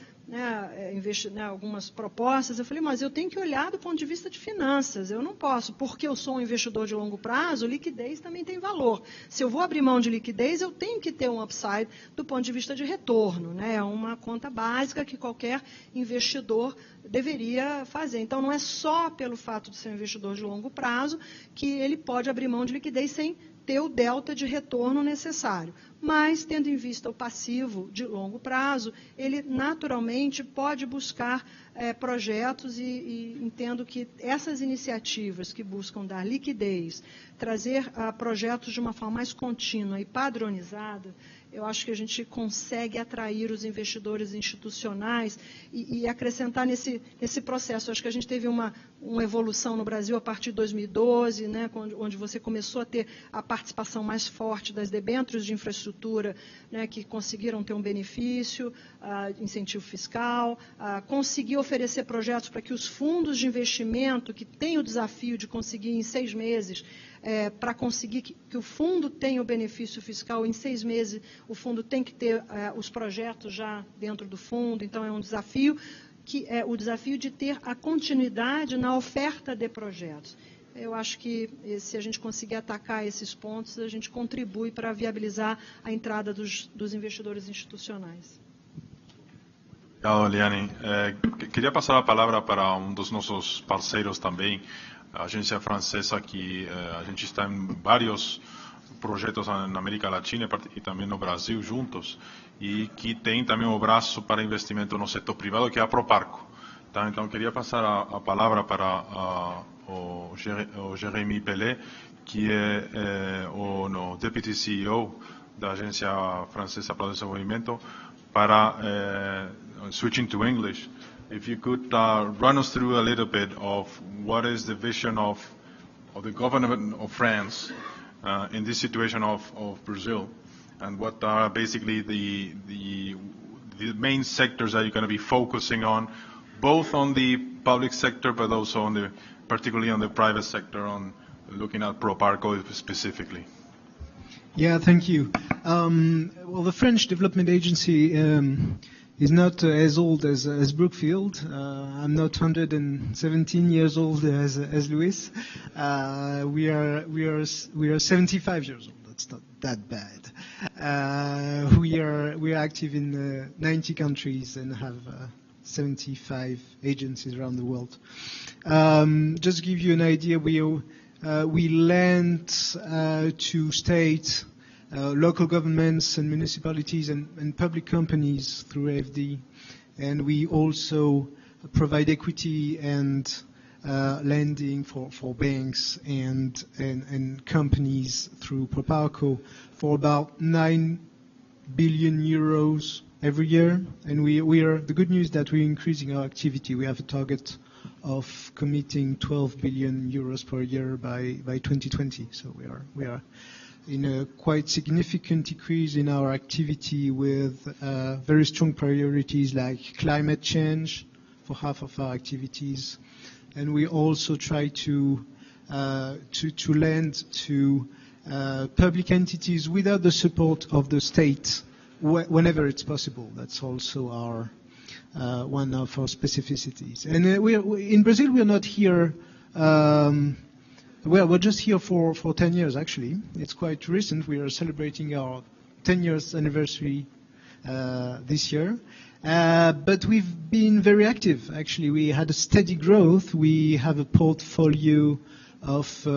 algumas propostas, eu falei, mas eu tenho que olhar do ponto de vista de finanças, eu não posso, porque eu sou um investidor de longo prazo, liquidez também tem valor. Se eu vou abrir mão de liquidez, eu tenho que ter um upside do ponto de vista de retorno, né? É uma conta básica que qualquer investidor deveria fazer. Então, não é só pelo fato de ser um investidor de longo prazo que ele pode abrir mão de liquidez sem ter o delta de retorno necessário. Mas, tendo em vista o passivo de longo prazo, ele naturalmente pode buscar projetos e entendo que essas iniciativas que buscam dar liquidez, trazer projetos de uma forma mais contínua e padronizada, eu acho que a gente consegue atrair os investidores institucionais e acrescentar nesse processo. Eu acho que a gente teve uma evolução no Brasil a partir de 2012, né, onde você começou a ter a participação mais forte das debêntures de infraestrutura, né, que conseguiram ter um benefício, incentivo fiscal, conseguir oferecer projetos para que os fundos de investimento, que têm o desafio de conseguir em 6 meses, para conseguir que o fundo tenha o benefício fiscal, em 6 meses o fundo tem que ter os projetos já dentro do fundo, então é um desafio, que é o desafio de ter a continuidade na oferta de projetos. Eu acho que se a gente conseguir atacar esses pontos, a gente contribui para viabilizar a entrada dos investidores institucionais. Obrigado, Eliane. Queria passar a palavra para um dos nossos parceiros também, a agência francesa, que a gente está em vários projetos na América Latina e também no Brasil juntos, e que tem também o braço para investimento no setor privado, que é a Proparco. Tá? Então, queria passar a palavra para o Jérémy Pellet, que é o Deputy CEO da Agência Francesa para o Desenvolvimento, para, switching to English, if you could run us through a little bit of what is the vision of the government of France in this situation of Brazil, and what are basically the main sectors that you're going to be focusing on, both on the public sector, but also particularly on the private sector, on looking at Proparco specifically. Yeah, thank you. Well, the French Development Agency is not as old as Brookfield. I'm not 117 years old as Louis. We are 75 years old. That's not that bad. We are active in 90 countries and have 75 agencies around the world. Just to give you an idea, we lend to state, local governments and municipalities and public companies through AFD, and we also provide equity and lending for banks and companies through Proparco for about 9 billion euros every year. And the good news is that we're increasing our activity. We have a target of committing 12 billion euros per year by 2020. So we are in a quite significant increase in our activity with very strong priorities like climate change for half of our activities. And we also try to lend to public entities without the support of the state whenever it's possible. That's also our one of our specificities. And in Brazil, we are not here. We're just here for 10 years, actually. It's quite recent. We are celebrating our 10 years anniversary this year. But we've been very active, actually. We had a steady growth. We have a portfolio of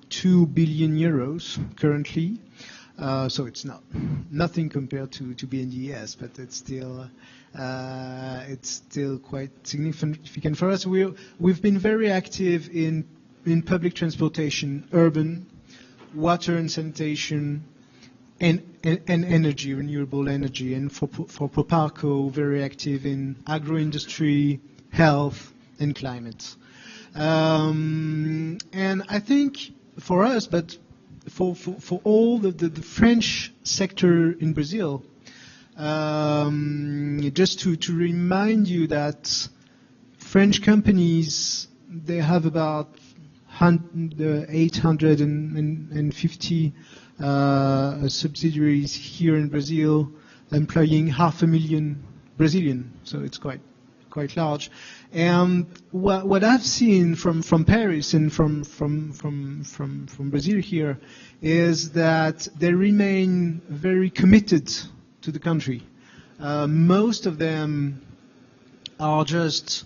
2 billion euros currently. So it's nothing compared to BNDES, but it's still quite significant for us. We've been very active in public transportation, urban, water and sanitation, and energy, renewable energy. And for Proparco, very active in agro-industry, health, and climate. And I think for us, but for all the French sector in Brazil, just to remind you that French companies, they have about 850 subsidiaries here in Brazil, employing 500,000 Brazilian. So it's quite large. And what I've seen from Paris and from Brazil here is that they remain very committed to the country. Most of them are just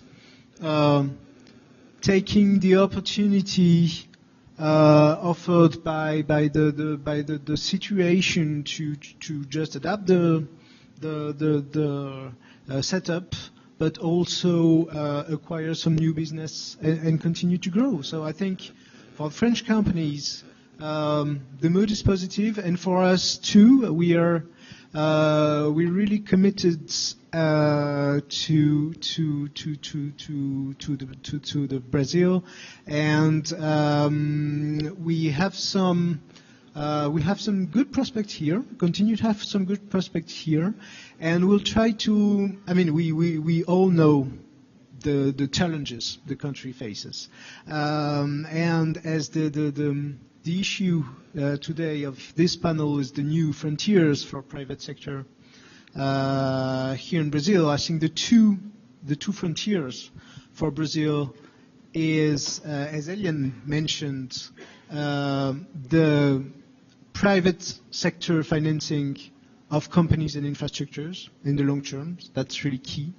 taking the opportunity offered by the situation to just adapt the setup, but also acquire some new business and continue to grow. So I think for French companies, the mood is positive, and for us too, we are we're really committed to the Brazil, and we have some good prospects here. Continue to have some good prospects here, and we'll try to. I mean, we all know the challenges the country faces, and as the issue today of this panel is the new frontiers for private sector here in Brazil. I think the two frontiers for Brazil is, as Eliane mentioned, the private sector financing of companies and infrastructures in the long term. That's really key.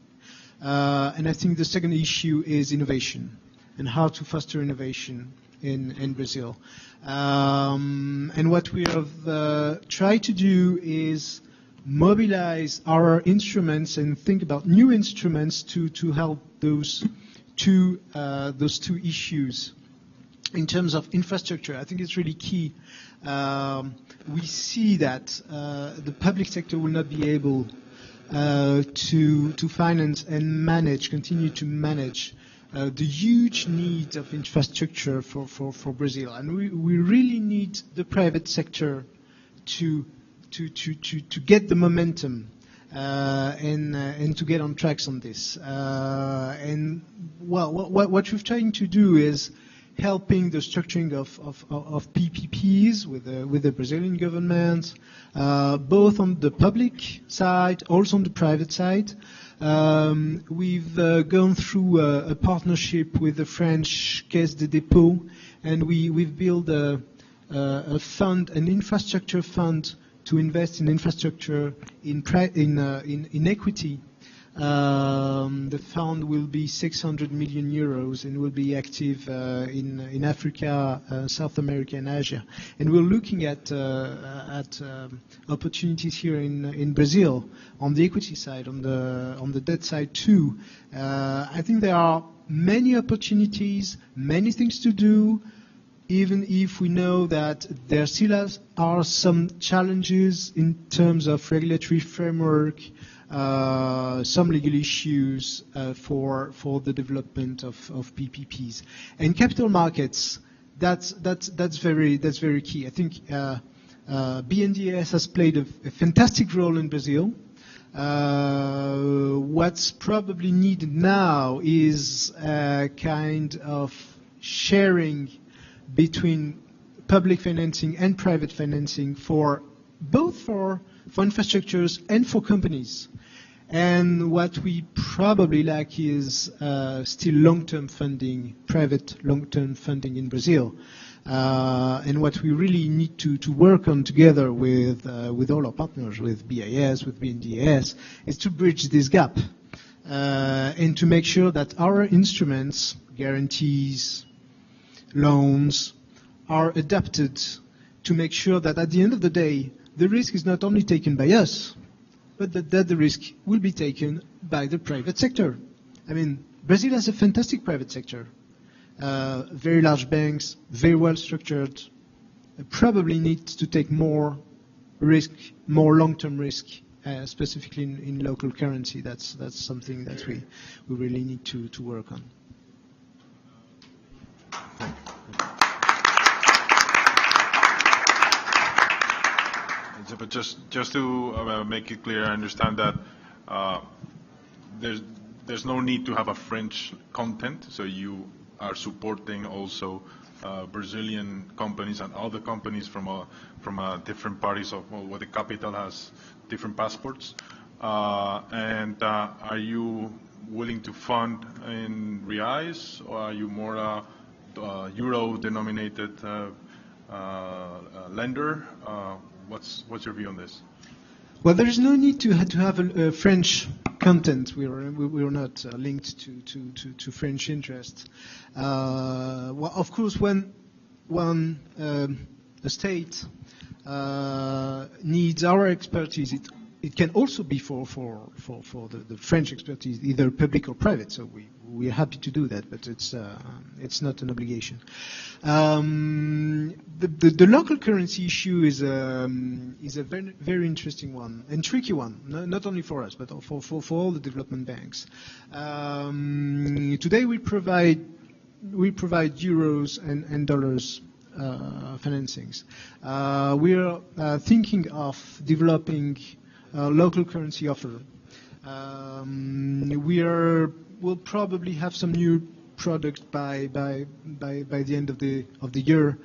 And I think the second issue is innovation and how to foster innovation in Brazil. And what we have tried to do is mobilize our instruments and think about new instruments to help those two issues. In terms of infrastructure, I think it's really key. We see that the public sector will not be able to finance and continue to manage the huge need of infrastructure for Brazil, and we really need the private sector to get the momentum and to get on tracks on this. And well, what we're trying to do is helping the structuring of PPPs with the Brazilian government, both on the public side, also on the private side. We've gone through a partnership with the French Caisse de Dépôt, and we've built a fund, an infrastructure fund, to invest in infrastructure in equity. The fund will be 600 million euros and will be active in Africa, South America, and Asia. And we're looking at opportunities here in Brazil on the equity side, on the debt side too. I think there are many opportunities, many things to do, even if we know that there still are some challenges in terms of regulatory framework, some legal issues for the development of PPPs and capital markets. That's very key. I think BNDES has played a fantastic role in Brazil. What's probably needed now is a kind of sharing between public financing and private financing for both for infrastructures and for companies. And what we probably lack is still long-term funding, private long-term funding in Brazil. And what we really need to work on together with all our partners, with BIS, with BNDES, is to bridge this gap and to make sure that our instruments, guarantees, loans, are adapted to make sure that at the end of the day, the risk is not only taken by us, but that the risk will be taken by the private sector. I mean, Brazil has a fantastic private sector. Very large banks, very well structured, probably needs to take more risk, more long-term risk, specifically in local currency. That's something that we really need to work on. But just to make it clear, I understand that there's no need to have a French content, so you are supporting also Brazilian companies and other companies from different parties of where the capital has different passports. And are you willing to fund in reais, or are you more euro-denominated lender? What's your view on this? Well, there is no need to have a French content. We are not linked to French interests. Well, of course, when a state needs our expertise, it can also be for the French expertise, either public or private. So we we are happy to do that, but it's not an obligation. The local currency issue is a very, very interesting one and tricky one, not only for us, but for all the development banks. Today we provide euros and dollars financings. We are thinking of developing a local currency offer. We'll probably have some new product by the end of the year.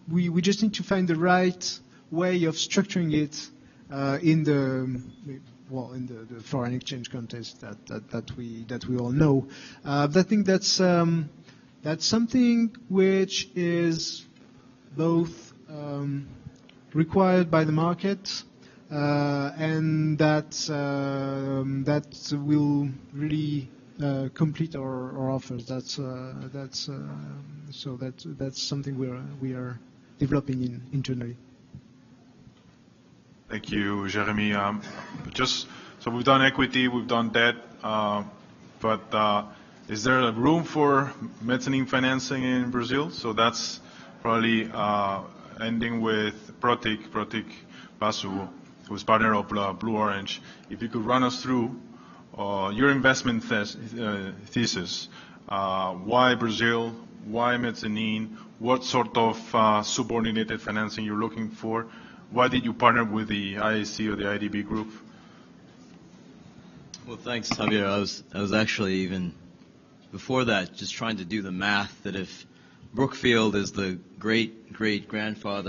We just need to find the right way of structuring it in the foreign exchange contest that we all know. I think that's something which is both required by the market and that will really complete our offers. That's something we are developing internally. Thank you, Jeremy. So we've done equity, we've done debt, but is there a room for mezzanine financing in Brazil? So that's probably ending with Protic Basu, who's partner of Blue Orange. If you could run us through your investment thesis, why Brazil, why mezzanine, what sort of subordinated financing you're looking for, why did you partner with the IAC or the IDB group? Well, thanks, Javier. I was actually even before that just trying to do the math that if Brookfield is the grandfather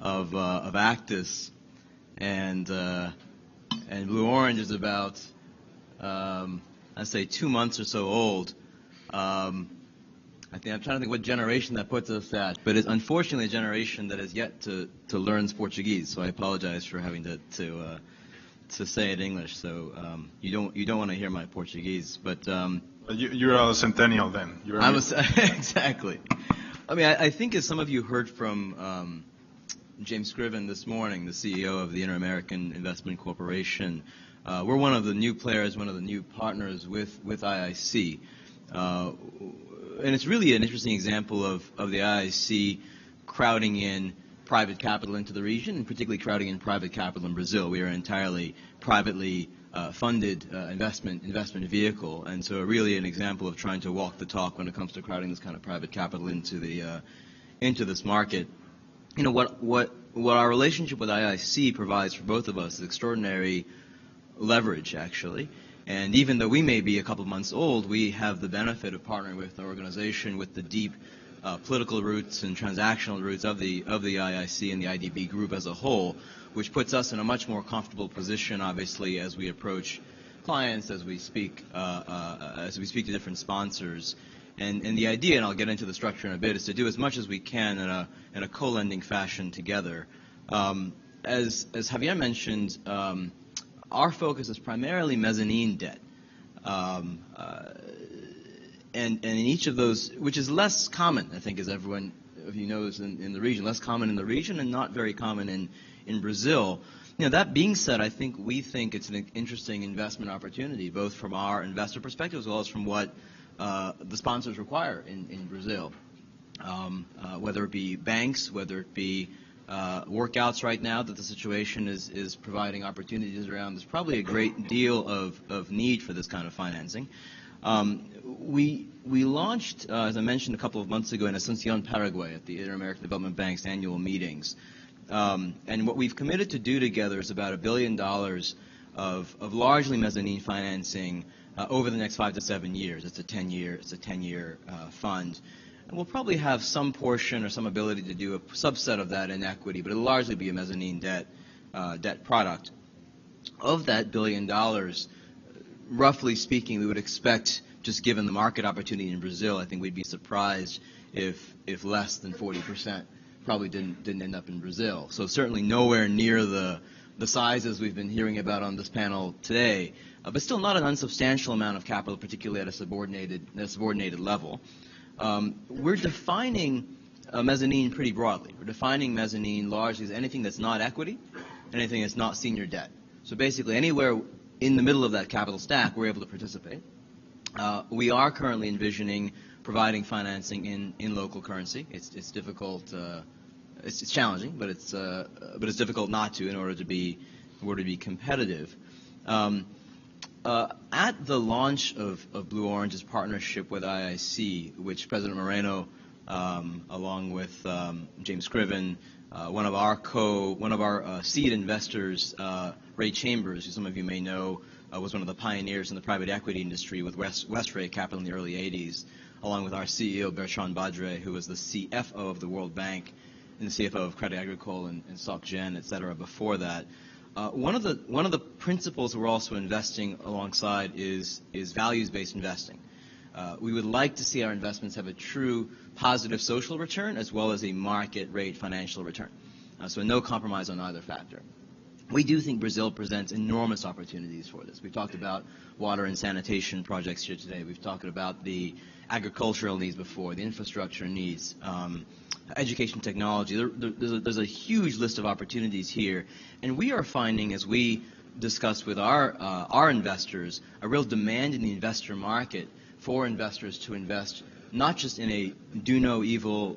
of Actis, and Blue Orange is about I'd say 2 months or so old. I'm trying to think what generation that puts us at, but it's unfortunately a generation that is yet to learn Portuguese. So I apologize for having to say it in English. So you don't want to hear my Portuguese, but you're a centennial then. Exactly. I mean, I think as some of you heard from James Scriven this morning, the CEO of the Inter-American Investment Corporation, we're one of the new players, one of the new partners with IIC. And it's really an interesting example of the IIC crowding in private capital into the region, and particularly crowding in private capital in Brazil. We are an entirely privately funded investment vehicle, and so really an example of trying to walk the talk when it comes to crowding this kind of private capital into this market. You know, what our relationship with IIC provides for both of us is extraordinary leverage, actually. And even though we may be a couple months old, we have the benefit of partnering with an organization with the deep political roots and transactional roots of the IIC and the IDB group as a whole, which puts us in a much more comfortable position, obviously, as we approach clients, as we speak to different sponsors. And the idea, and I'll get into the structure in a bit, is to do as much as we can in a co-lending fashion together. As Javier mentioned, our focus is primarily mezzanine debt. And in each of those, which is less common, I think, as everyone of you knows in the region, less common in the region and not very common in Brazil. You know, that being said, we think it's an interesting investment opportunity, both from our investor perspective as well as from what the sponsors require in Brazil, whether it be banks, whether it be workouts right now that the situation is providing opportunities around. There's probably a great deal of need for this kind of financing. We launched, as I mentioned a couple of months ago, in Asunción, Paraguay, at the Inter-American Development Bank's annual meetings. And what we've committed to do together is about $1 billion of largely mezzanine financing over the next 5 to 7 years. It's a 10-year fund. And we'll probably have some portion or some ability to do a subset of that in equity, but it'll largely be a mezzanine debt product. Of that $1 billion, roughly speaking, we would expect, just given the market opportunity in Brazil, I think we'd be surprised if less than 40% probably didn't end up in Brazil. So certainly nowhere near the sizes we've been hearing about on this panel today, but still not an unsubstantial amount of capital, particularly at a subordinated level. We're defining mezzanine pretty broadly. We're defining mezzanine largely as anything that's not equity, anything that's not senior debt. So basically, anywhere in the middle of that capital stack, we're able to participate. We are currently envisioning providing financing in local currency. It's difficult. It's challenging, but it's difficult not to in order to be competitive. At the launch of Blue Orange's partnership with IIC, which President Moreno, along with James Scriven, one of our seed investors, Ray Chambers, who some of you may know, was one of the pioneers in the private equity industry with Westray Capital in the early 80s, along with our CEO, Bertrand Badre, who was the CFO of the World Bank and the CFO of Crédit Agricole and SocGen, et cetera, before that. One of the principles we're also investing alongside is values-based investing. We would like to see our investments have a true positive social return as well as a market rate financial return. So no compromise on either factor. We do think Brazil presents enormous opportunities for this. We've talked about water and sanitation projects here today. We've talked about the agricultural needs before, the infrastructure needs, education technology. There's a huge list of opportunities here. And we are finding, as we discuss with our investors, a real demand in the investor market for investors to invest not just in a do no evil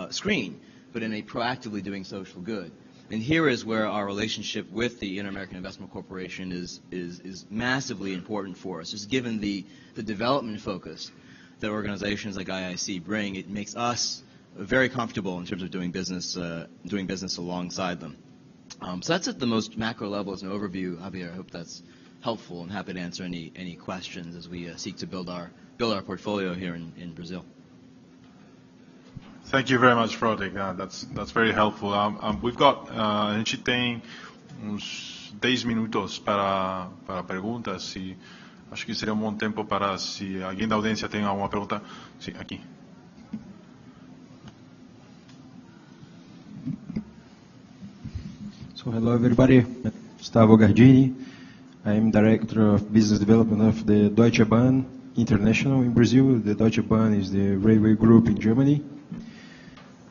screen, but in a proactively doing social good. And here is where our relationship with the Inter-American Investment Corporation is massively important for us. Just given the development focus that organizations like IIC bring, it makes us very comfortable in terms of doing business alongside them. So that's at the most macro level as an overview, Javier. I hope that's helpful, and happy to answer any questions as we seek to build our portfolio here in Brazil. Thank you very much, Froderick. That's very helpful. We've got, a gente tem uns 10 minutos para perguntas. E acho que seria um bom tempo para, se alguém da audiência tem alguma pergunta. Sim, aqui. So hello everybody, Gustavo Gardini. I am Director of Business Development of the Deutsche Bahn International in Brazil. The Deutsche Bahn is the railway group in Germany.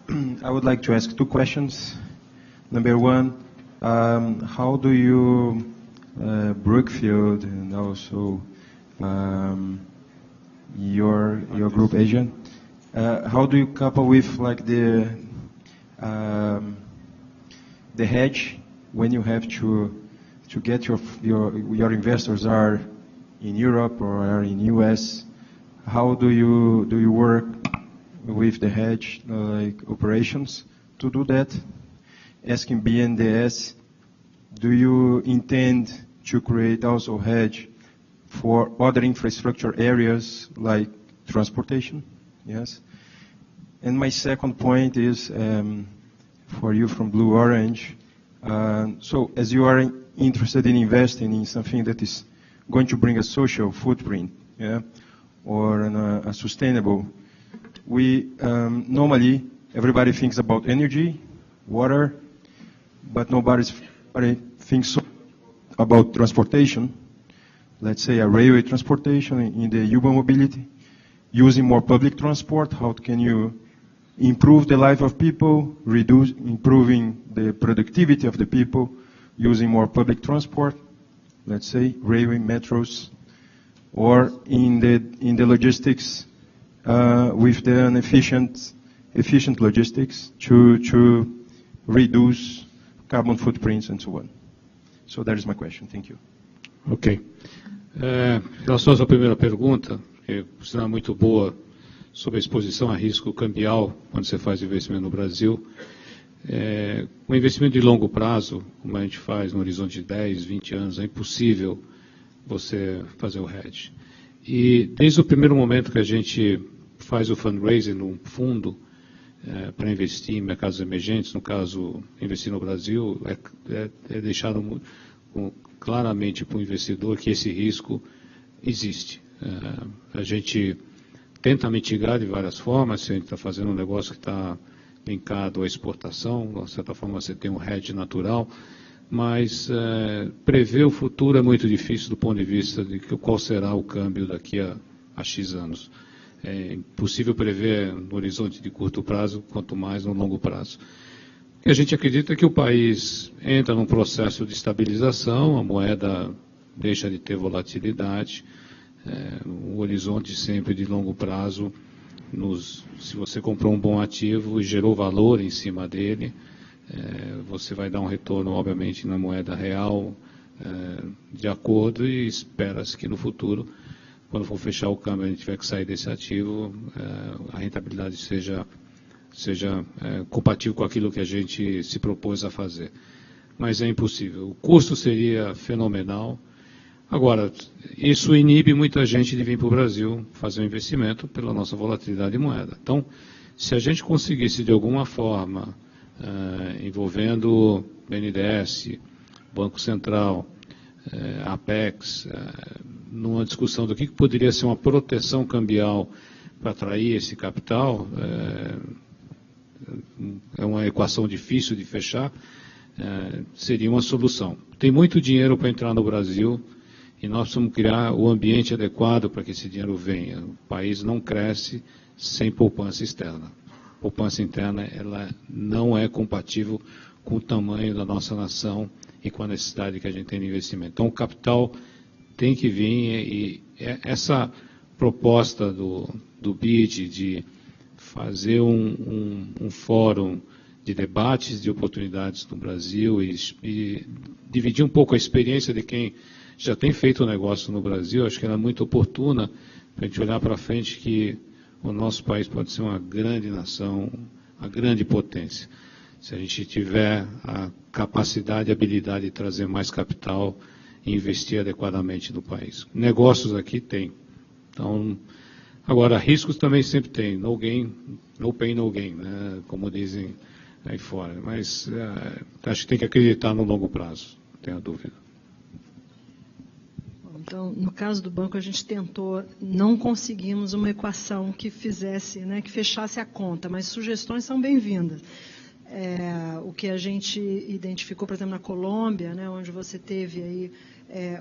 I would like to ask two questions. Number one, how do you, Brookfield and also your group Asia, how do you couple with like the hedge when you have to get your investors are in Europe or are in US? How do you work with the hedge like operations to do that? Asking BNDES, do you intend to create also hedge for other infrastructure areas like transportation? Yes. And my second point is for you from Blue Orange. So as you are interested in investing in something that is going to bring a social footprint, yeah, or a sustainable, we normally everybody thinks about energy, water, but nobody thinks so about transportation. Let's say a railway transportation in the urban mobility, using more public transport. How can you improve the life of people, improving the productivity of the people, using more public transport? Let's say railway, metros, or in the logistics. With the efficient logistics to reduce carbon footprints and so on. So that is my question. Thank you. Ok. Em relação à sua primeira pergunta, que será muito boa, sobre a exposição a risco cambial, quando você faz investimento no Brasil, um investimento de longo prazo, como a gente faz no horizonte de 10, 20 anos, é impossível você fazer o hedge. E desde o primeiro momento que a gente faz o fundraising num fundo para investir em mercados emergentes, no caso, investir no Brasil, é deixado claramente para o investidor que esse risco existe. A gente tenta mitigar de várias formas. Se a gente está fazendo um negócio que está linkado à exportação, de certa forma você tem um hedge natural, mas prever o futuro é muito difícil do ponto de vista de qual será o câmbio daqui a X anos. É impossível prever no horizonte de curto prazo, quanto mais no longo prazo. O E a gente acredita que o país entra num processo de estabilização, a moeda deixa de ter volatilidade, o horizonte sempre de longo prazo, se você comprou um bom ativo e gerou valor em cima dele, você vai dar um retorno, obviamente, na moeda real, de acordo, e espera-se que no futuro, quando for fechar o câmbio, a gente tiver que sair desse ativo, a rentabilidade seja compatível com aquilo que a gente se propôs a fazer. Mas é impossível. O custo seria fenomenal. Agora, isso inibe muita gente de vir para o Brasil fazer um investimento pela nossa volatilidade de moeda. Então, se a gente conseguisse, de alguma forma, envolvendo BNDES, Banco Central, Apex, numa discussão do que poderia ser uma proteção cambial para atrair esse capital, é uma equação difícil de fechar, seria uma solução. Tem muito dinheiro para entrar no Brasil e nós precisamos criar o ambiente adequado para que esse dinheiro venha. O país não cresce sem poupança externa. Poupança interna, ela não é compatível com o tamanho da nossa nação e com a necessidade que a gente tem de investimento. Então, o capital tem que vir e essa proposta do BID de fazer um fórum de debates de oportunidades no Brasil e dividir um pouco a experiência de quem já tem feito o negócio no Brasil, acho que ela é muito oportuna para a gente olhar para frente que o nosso país pode ser uma grande nação, uma grande potência. Se a gente tiver a capacidade e habilidade de trazer mais capital e investir adequadamente no país. Negócios aqui tem. Então, agora, riscos também sempre tem. No gain, no pain, no gain, né? Como dizem aí fora. Mas acho que tem que acreditar no longo prazo, não tenho dúvida. Então, no caso do banco, a gente tentou, não conseguimos uma equação que fizesse, né, que fechasse a conta, mas sugestões são bem-vindas. O que a gente identificou, por exemplo, na Colômbia, né, onde você teve aí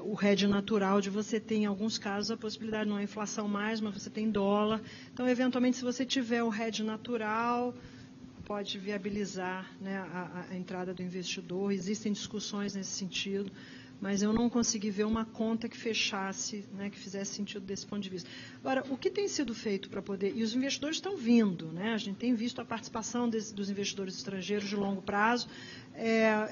o hedge natural de você ter, em alguns casos, a possibilidade, não é inflação mais, mas você tem dólar. Então, eventualmente, se você tiver o hedge natural, pode viabilizar, né, a entrada do investidor. Existem discussões nesse sentido, mas eu não consegui ver uma conta que fechasse, né, que fizesse sentido desse ponto de vista. Agora, o que tem sido feito para poder... E os investidores estão vindo, né? A gente tem visto a participação dos investidores estrangeiros de longo prazo.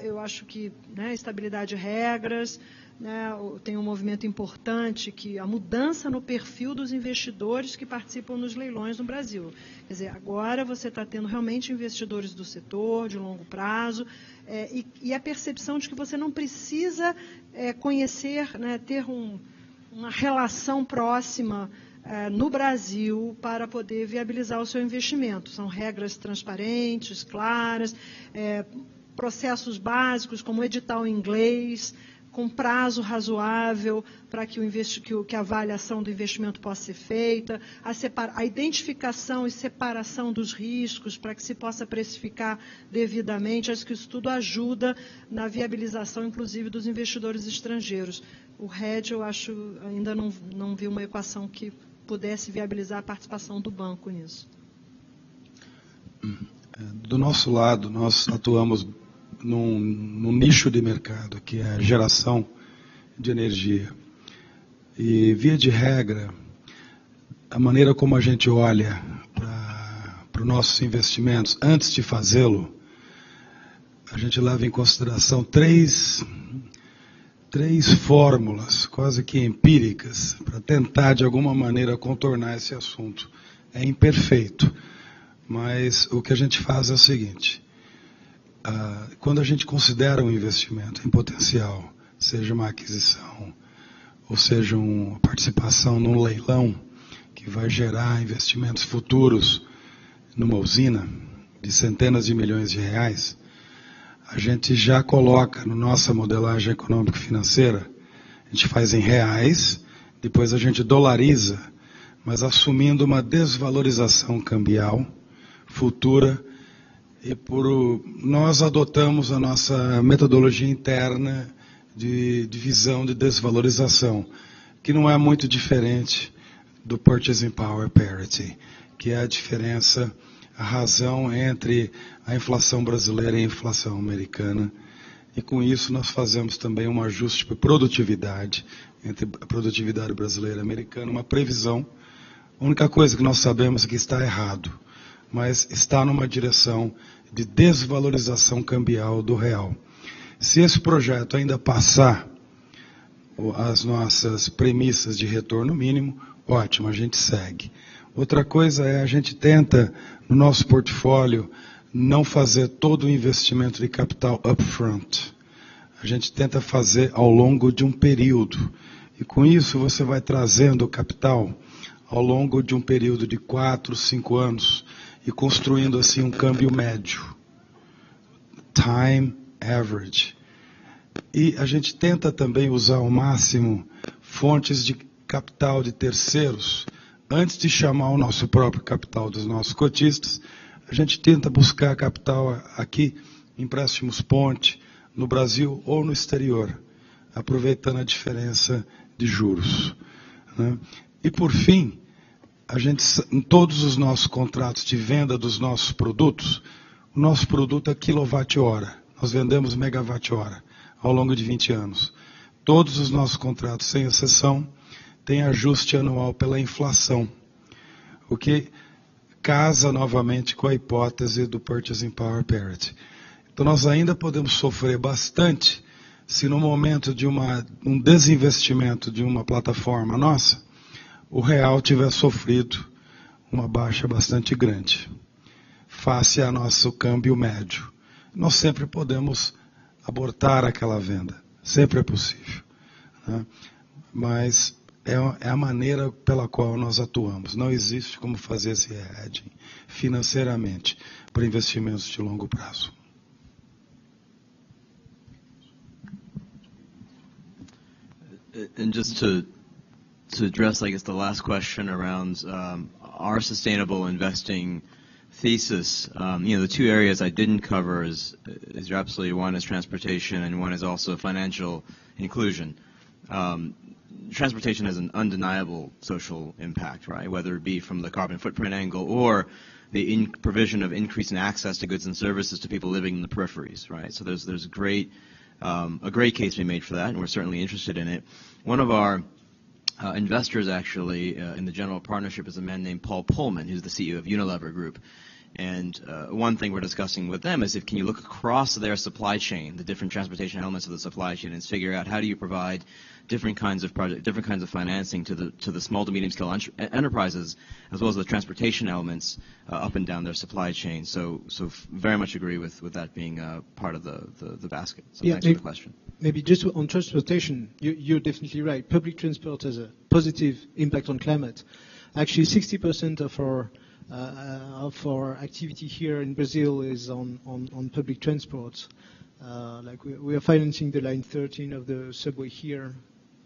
Eu acho que, né, estabilidade de regras, né, tem um movimento importante, que a mudança no perfil dos investidores que participam nos leilões no Brasil. Quer dizer, agora você está tendo realmente investidores do setor, de longo prazo, e a percepção de que você não precisa conhecer, né, ter uma relação próxima no Brasil para poder viabilizar o seu investimento. São regras transparentes, claras, processos básicos como edital em inglês, com prazo razoável para que a avaliação do investimento possa ser feita, a identificação e separação dos riscos para que se possa precificar devidamente. Acho que isso tudo ajuda na viabilização, inclusive, dos investidores estrangeiros. O hedge, eu acho, ainda não vi uma equação que pudesse viabilizar a participação do banco nisso. Do nosso lado, nós atuamos num nicho de mercado, que é a geração de energia. E, via de regra, a maneira como a gente olha para os nossos investimentos, antes de fazê-lo, a gente leva em consideração três fórmulas, quase que empíricas, para tentar, de alguma maneira, contornar esse assunto. É imperfeito, mas o que a gente faz é o seguinte: quando a gente considera um investimento em potencial, seja uma aquisição, ou seja uma participação num leilão que vai gerar investimentos futuros numa usina de centenas de milhões de reais, a gente já coloca na nossa modelagem econômico-financeira, a gente faz em reais, depois a gente dolariza, mas assumindo uma desvalorização cambial futura. E nós adotamos a nossa metodologia interna de divisão de desvalorização, que não é muito diferente do Purchasing Power Parity, que é a diferença a razão entre a inflação brasileira e a inflação americana. E com isso nós fazemos também um ajuste para produtividade, entre a produtividade brasileira e americana, uma previsão. A única coisa que nós sabemos é que está errado, mas está numa direção de desvalorização cambial do real. Se esse projeto ainda passar as nossas premissas de retorno mínimo, ótimo, a gente segue. Outra coisa é a gente tenta, no nosso portfólio, não fazer todo o investimento de capital upfront. A gente tenta fazer ao longo de um período. E com isso você vai trazendo o capital ao longo de um período de 4, 5 anos e construindo assim um câmbio médio. Time average. E a gente tenta também usar ao máximo fontes de capital de terceiros. Antes de chamar o nosso próprio capital dos nossos cotistas, a gente tenta buscar capital aqui, empréstimos ponte, no Brasil ou no exterior, aproveitando a diferença de juros. Né? E por fim, a gente, em todos os nossos contratos de venda dos nossos produtos, o nosso produto é quilowatt-hora. Nós vendemos megawatt-hora ao longo de 20 anos. Todos os nossos contratos, sem exceção, têm ajuste anual pela inflação, o que casa novamente com a hipótese do Purchasing Power Parity. Então nós ainda podemos sofrer bastante se no momento de um desinvestimento de uma plataforma nossa, o real tiver sofrido uma baixa bastante grande, face ao nosso câmbio médio. Nós sempre podemos abortar aquela venda, sempre é possível. Né? Mas é a maneira pela qual nós atuamos. Não existe como fazer esse hedging financeiramente para investimentos de longo prazo. And just to address, I guess, the last question around our sustainable investing thesis, the two areas I didn't cover is you're absolutely, one is transportation and one is also financial inclusion. Transportation has an undeniable social impact, right? Whether it be from the carbon footprint angle or the provision of increasing access to goods and services to people living in the peripheries, right? So there's a great case to be made for that, and we're certainly interested in it. One of our investors, actually, in the general partnership is a man named Paul Pullman, who's the CEO of Unilever Group. And one thing we're discussing with them is can you look across their supply chain, the different transportation elements of the supply chain, and figure out how do you provide different kinds of different kinds of financing to the small to medium scale enterprises, as well as the transportation elements up and down their supply chain. So very much agree with that being part of the basket. So thanks for the question. Maybe just on transportation, you're definitely right. Public transport has a positive impact on climate. Actually, 60% of our activity here in Brazil is on public transport. Like we are financing the line 13 of the subway here.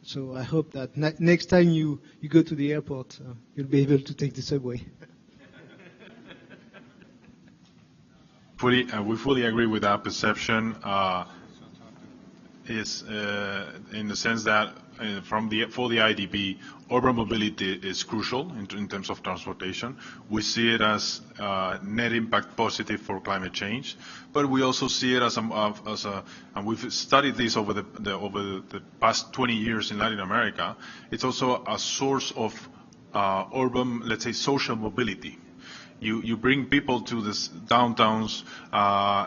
So I hope that next time you go to the airport, you'll be able to take the subway. We fully agree with that perception. Is in the sense that for the IDB, urban mobility is crucial in terms of transportation. We see it as net impact positive for climate change, but we also see it as and we've studied this over the past 20 years in Latin America. It's also a source of urban, let's say, social mobility. You bring people to the downtowns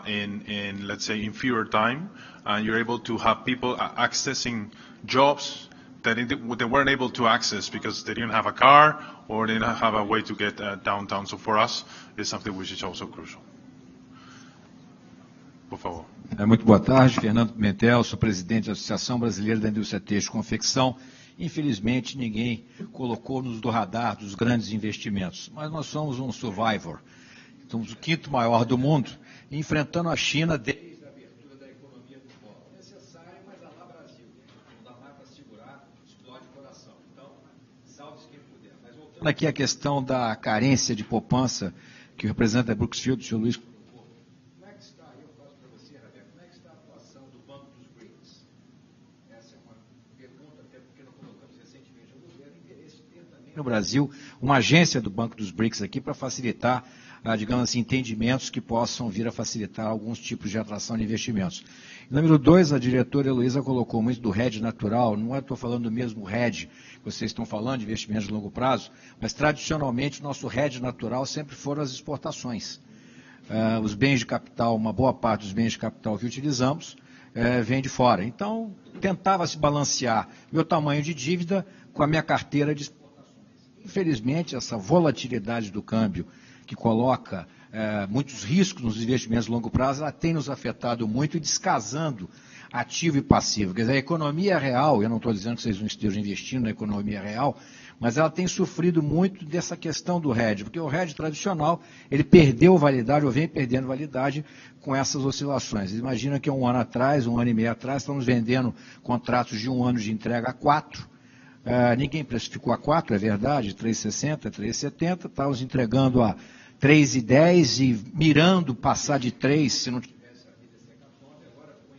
in let's say inferior time, and you're able to have people accessing jobs that they weren't able to access because they didn't have a car or they didn't have a way to get downtown. So for us, it's something which is also crucial. Por favor. Muito boa tarde, Fernando Pimentel, sou presidente da Associação Brasileira da Indústria Têxtil e Confecção. Infelizmente, ninguém colocou-nos do radar dos grandes investimentos, mas nós somos um survivor. Somos o quinto maior do mundo, enfrentando a China desde a abertura da economia do polo. É necessário, mas lá Brasil, não dá mais para segurar, explode o coração. Então, salve-se quem puder. Mas voltando aqui à questão da carência de poupança que o representante da Brookfield, o senhor Luiz, colocou. Como é que está, eu faço para você, Rebeca, como é que está a atuação do Banco dos BRICS? Essa é uma pergunta, até porque nós colocamos recentemente ao governo interesse de ter também no Brasil uma agência do Banco dos BRICS aqui para facilitar digamos assim, entendimentos que possam vir a facilitar alguns tipos de atração de investimentos. Número 2, a diretora Heloísa colocou muito do hedge natural, não estou falando do mesmo hedge que vocês estão falando, de investimentos de longo prazo, mas tradicionalmente o nosso hedge natural sempre foram as exportações. Os bens de capital, uma boa parte dos bens de capital que utilizamos, vem de fora. Então, tentava se balancear meu tamanho de dívida com a minha carteira de exportações. Infelizmente, essa volatilidade do câmbio, que coloca muitos riscos nos investimentos de longo prazo, ela tem nos afetado muito e descasando ativo e passivo. Quer dizer, a economia real, eu não estou dizendo que vocês não estejam investindo na economia real, mas ela tem sofrido muito dessa questão do hedge, porque o hedge tradicional, ele perdeu validade, ou vem perdendo validade com essas oscilações. Imagina que um ano atrás, um ano e meio atrás, estamos vendendo contratos de 1 ano de entrega a 4, ninguém precificou a 4, é verdade, 3,60, 3,70, estávamos entregando a 3,10 e mirando passar de 3, se não tivesse a vida secatória, agora foi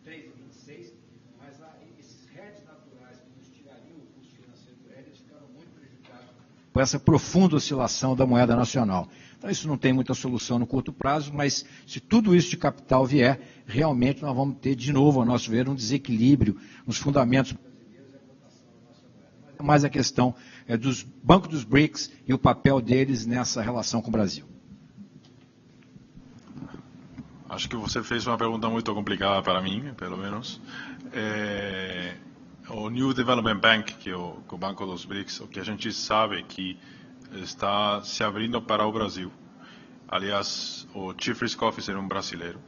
3,26, mas esses hedges naturais que nos tirariam o custo financeiro do hedge, eles ficaram muito prejudicados por essa profunda oscilação da moeda nacional. Então isso não tem muita solução no curto prazo, mas se tudo isso de capital vier, realmente nós vamos ter de novo, a nosso ver, um desequilíbrio nos fundamentos brasileiros e a cotação da nossa moeda. Mas é mais a questão dos bancos dos BRICS e o papel deles nessa relação com o Brasil. Acho que você fez uma pergunta muito complicada para mim, pelo menos. O New Development Bank, que é o Banco dos BRICS, o que a gente sabe que está se abrindo para o Brasil. Aliás, o Chief Risk Officer é um brasileiro.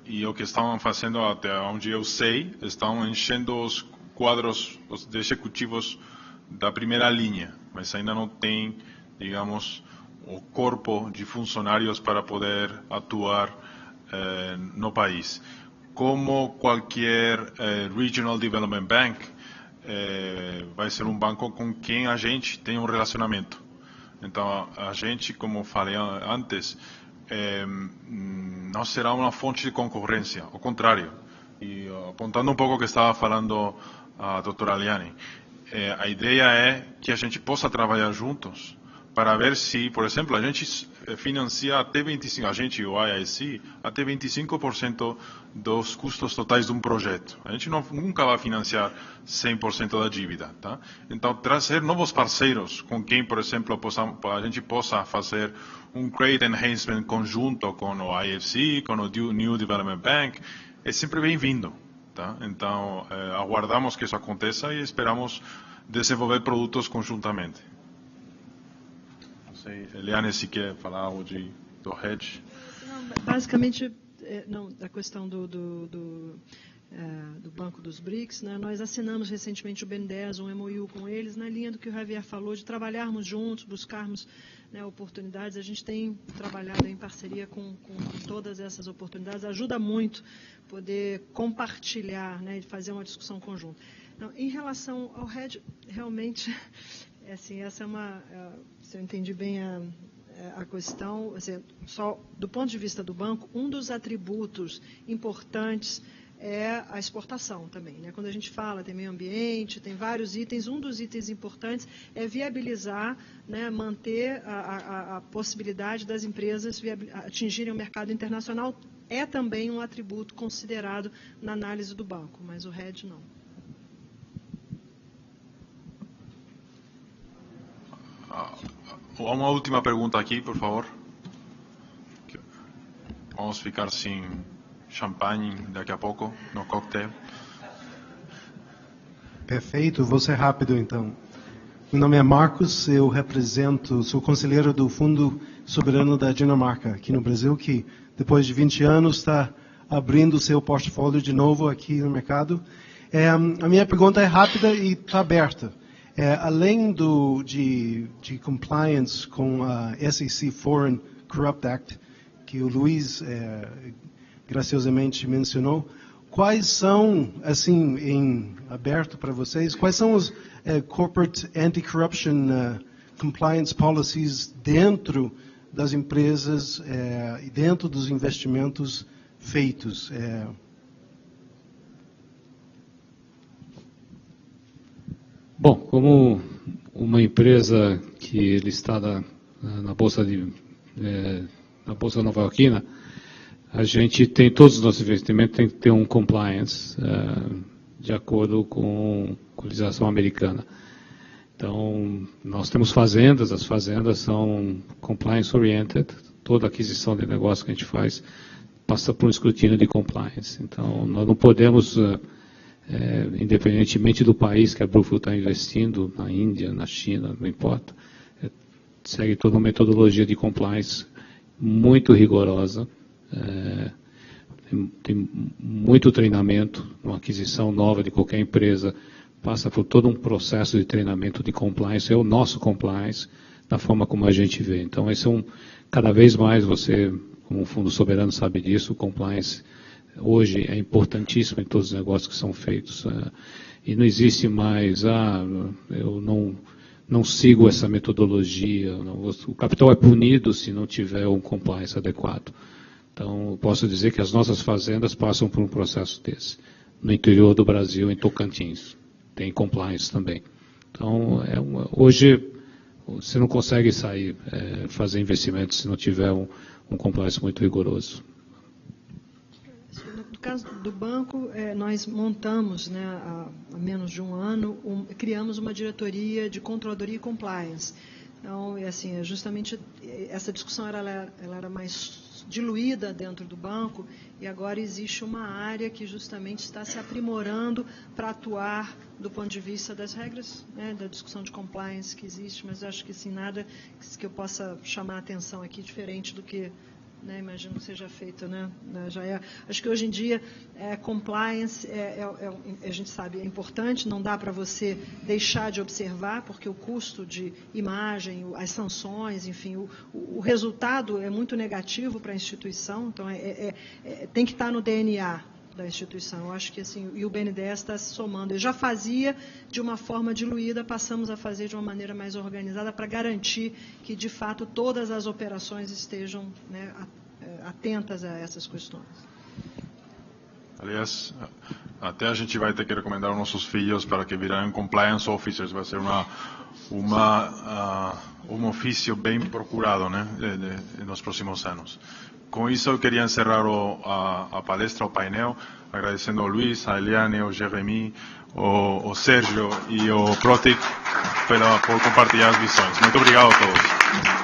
E o que estão fazendo, até onde eu sei, estão enchendo os quadros de executivos da primeira linha, mas ainda não tem, digamos, o corpo de funcionários para poder atuar no país. Como qualquer Regional Development Bank, vai ser um banco com quem a gente tem um relacionamento. Então, a gente, como falei antes, não será uma fonte de concorrência, ao contrário. E apontando um pouco o que estava falando a doutora Liane, a ideia é que a gente possa trabalhar juntos para ver se, por exemplo, a gente financia até 25%, a gente e o IIC, até 25% dos custos totais de um projeto. A gente nunca vai financiar 100% da dívida, tá? Então, trazer novos parceiros com quem, por exemplo, a gente possa fazer um credit enhancement conjunto com o IFC, com o New Development Bank, é sempre bem-vindo. Tá? Então, aguardamos que isso aconteça e esperamos desenvolver produtos conjuntamente. Não sei, Eliane, se quer falar algo do hedge. Não, basicamente, da questão do Banco dos BRICS, né? Nós assinamos recentemente o BNDES, um MOU com eles, na linha do que o Javier falou, de trabalharmos juntos, buscarmos, né, oportunidades. A gente tem trabalhado em parceria com todas essas oportunidades, ajuda muito poder compartilhar, né, e fazer uma discussão conjunta. Não, em relação ao hedge, realmente, assim, essa é uma, se eu entendi bem a questão, assim, só do ponto de vista do banco, um dos atributos importantes é a exportação também, né? Quando a gente fala, tem meio ambiente, tem vários itens, um dos itens importantes é viabilizar, né, manter a possibilidade das empresas atingirem o mercado internacional, é também um atributo considerado na análise do banco, mas o hedge não. Uma última pergunta aqui, por favor. Vamos ficar sem champanhe daqui a pouco, no coquetel. Perfeito, vou ser rápido então. Meu nome é Marcos, eu sou conselheiro do Fundo Soberano da Dinamarca, aqui no Brasil, que depois de 20 anos está abrindo o seu portfólio de novo aqui no mercado. A minha pergunta é rápida e está aberta. Além de compliance com a SEC Foreign Corrupt Act, que o Luiz graciosamente mencionou, quais são, assim, em aberto para vocês, quais são os corporate anti-corruption compliance policies dentro das empresas e dentro dos investimentos feitos? Bom, como uma empresa que listada na Bolsa nova-iorquina, a gente tem, todos os nossos investimentos tem que ter um compliance de acordo com a legislação americana. Então, nós temos fazendas, as fazendas são compliance oriented, toda aquisição de negócio que a gente faz passa por um escrutínio de compliance. Então, nós não podemos, independentemente do país que a Brookfield está investindo, na Índia, na China, não importa, segue toda uma metodologia de compliance muito rigorosa, tem muito treinamento, uma aquisição nova de qualquer empresa, passa por todo um processo de treinamento de compliance, é o nosso compliance, da forma como a gente vê. Então, esse é cada vez mais você, como um fundo soberano, sabe disso, o compliance hoje é importantíssimo em todos os negócios que são feitos. E não existe mais, eu não sigo essa metodologia, o capital é punido se não tiver um compliance adequado. Então, eu posso dizer que as nossas fazendas passam por um processo desse. No interior do Brasil, em Tocantins, tem compliance também. Então, hoje, você não consegue sair, fazer investimentos se não tiver um compliance muito rigoroso. No caso do banco, nós montamos, né, há menos de um ano, criamos uma diretoria de controladoria e compliance. Então, assim, justamente essa discussão ela era mais diluída dentro do banco e agora existe uma área que justamente está se aprimorando para atuar do ponto de vista das regras, né, da discussão de compliance que existe, mas eu acho que assim, nada que eu possa chamar a atenção aqui diferente do que, né, imagino que seja feito, né, acho que hoje em dia compliance a gente sabe, é importante, não dá para você deixar de observar, porque o custo de imagem, as sanções, enfim, o resultado é muito negativo para a instituição, então tem que estar no DNA da instituição. Eu acho que assim, e o BNDES está se somando. Ele já fazia de uma forma diluída, passamos a fazer de uma maneira mais organizada para garantir que, de fato, todas as operações estejam, né, atentas a essas questões. Aliás, até a gente vai ter que recomendar aos nossos filhos para que virem compliance officers. Vai ser um ofício bem procurado, né, nos próximos anos. Com isso, eu queria encerrar a palestra, o painel, agradecendo ao Luiz, a Eliane, ao Jeremy, ao Sérgio e ao Protic por compartilhar as visões. Muito obrigado a todos.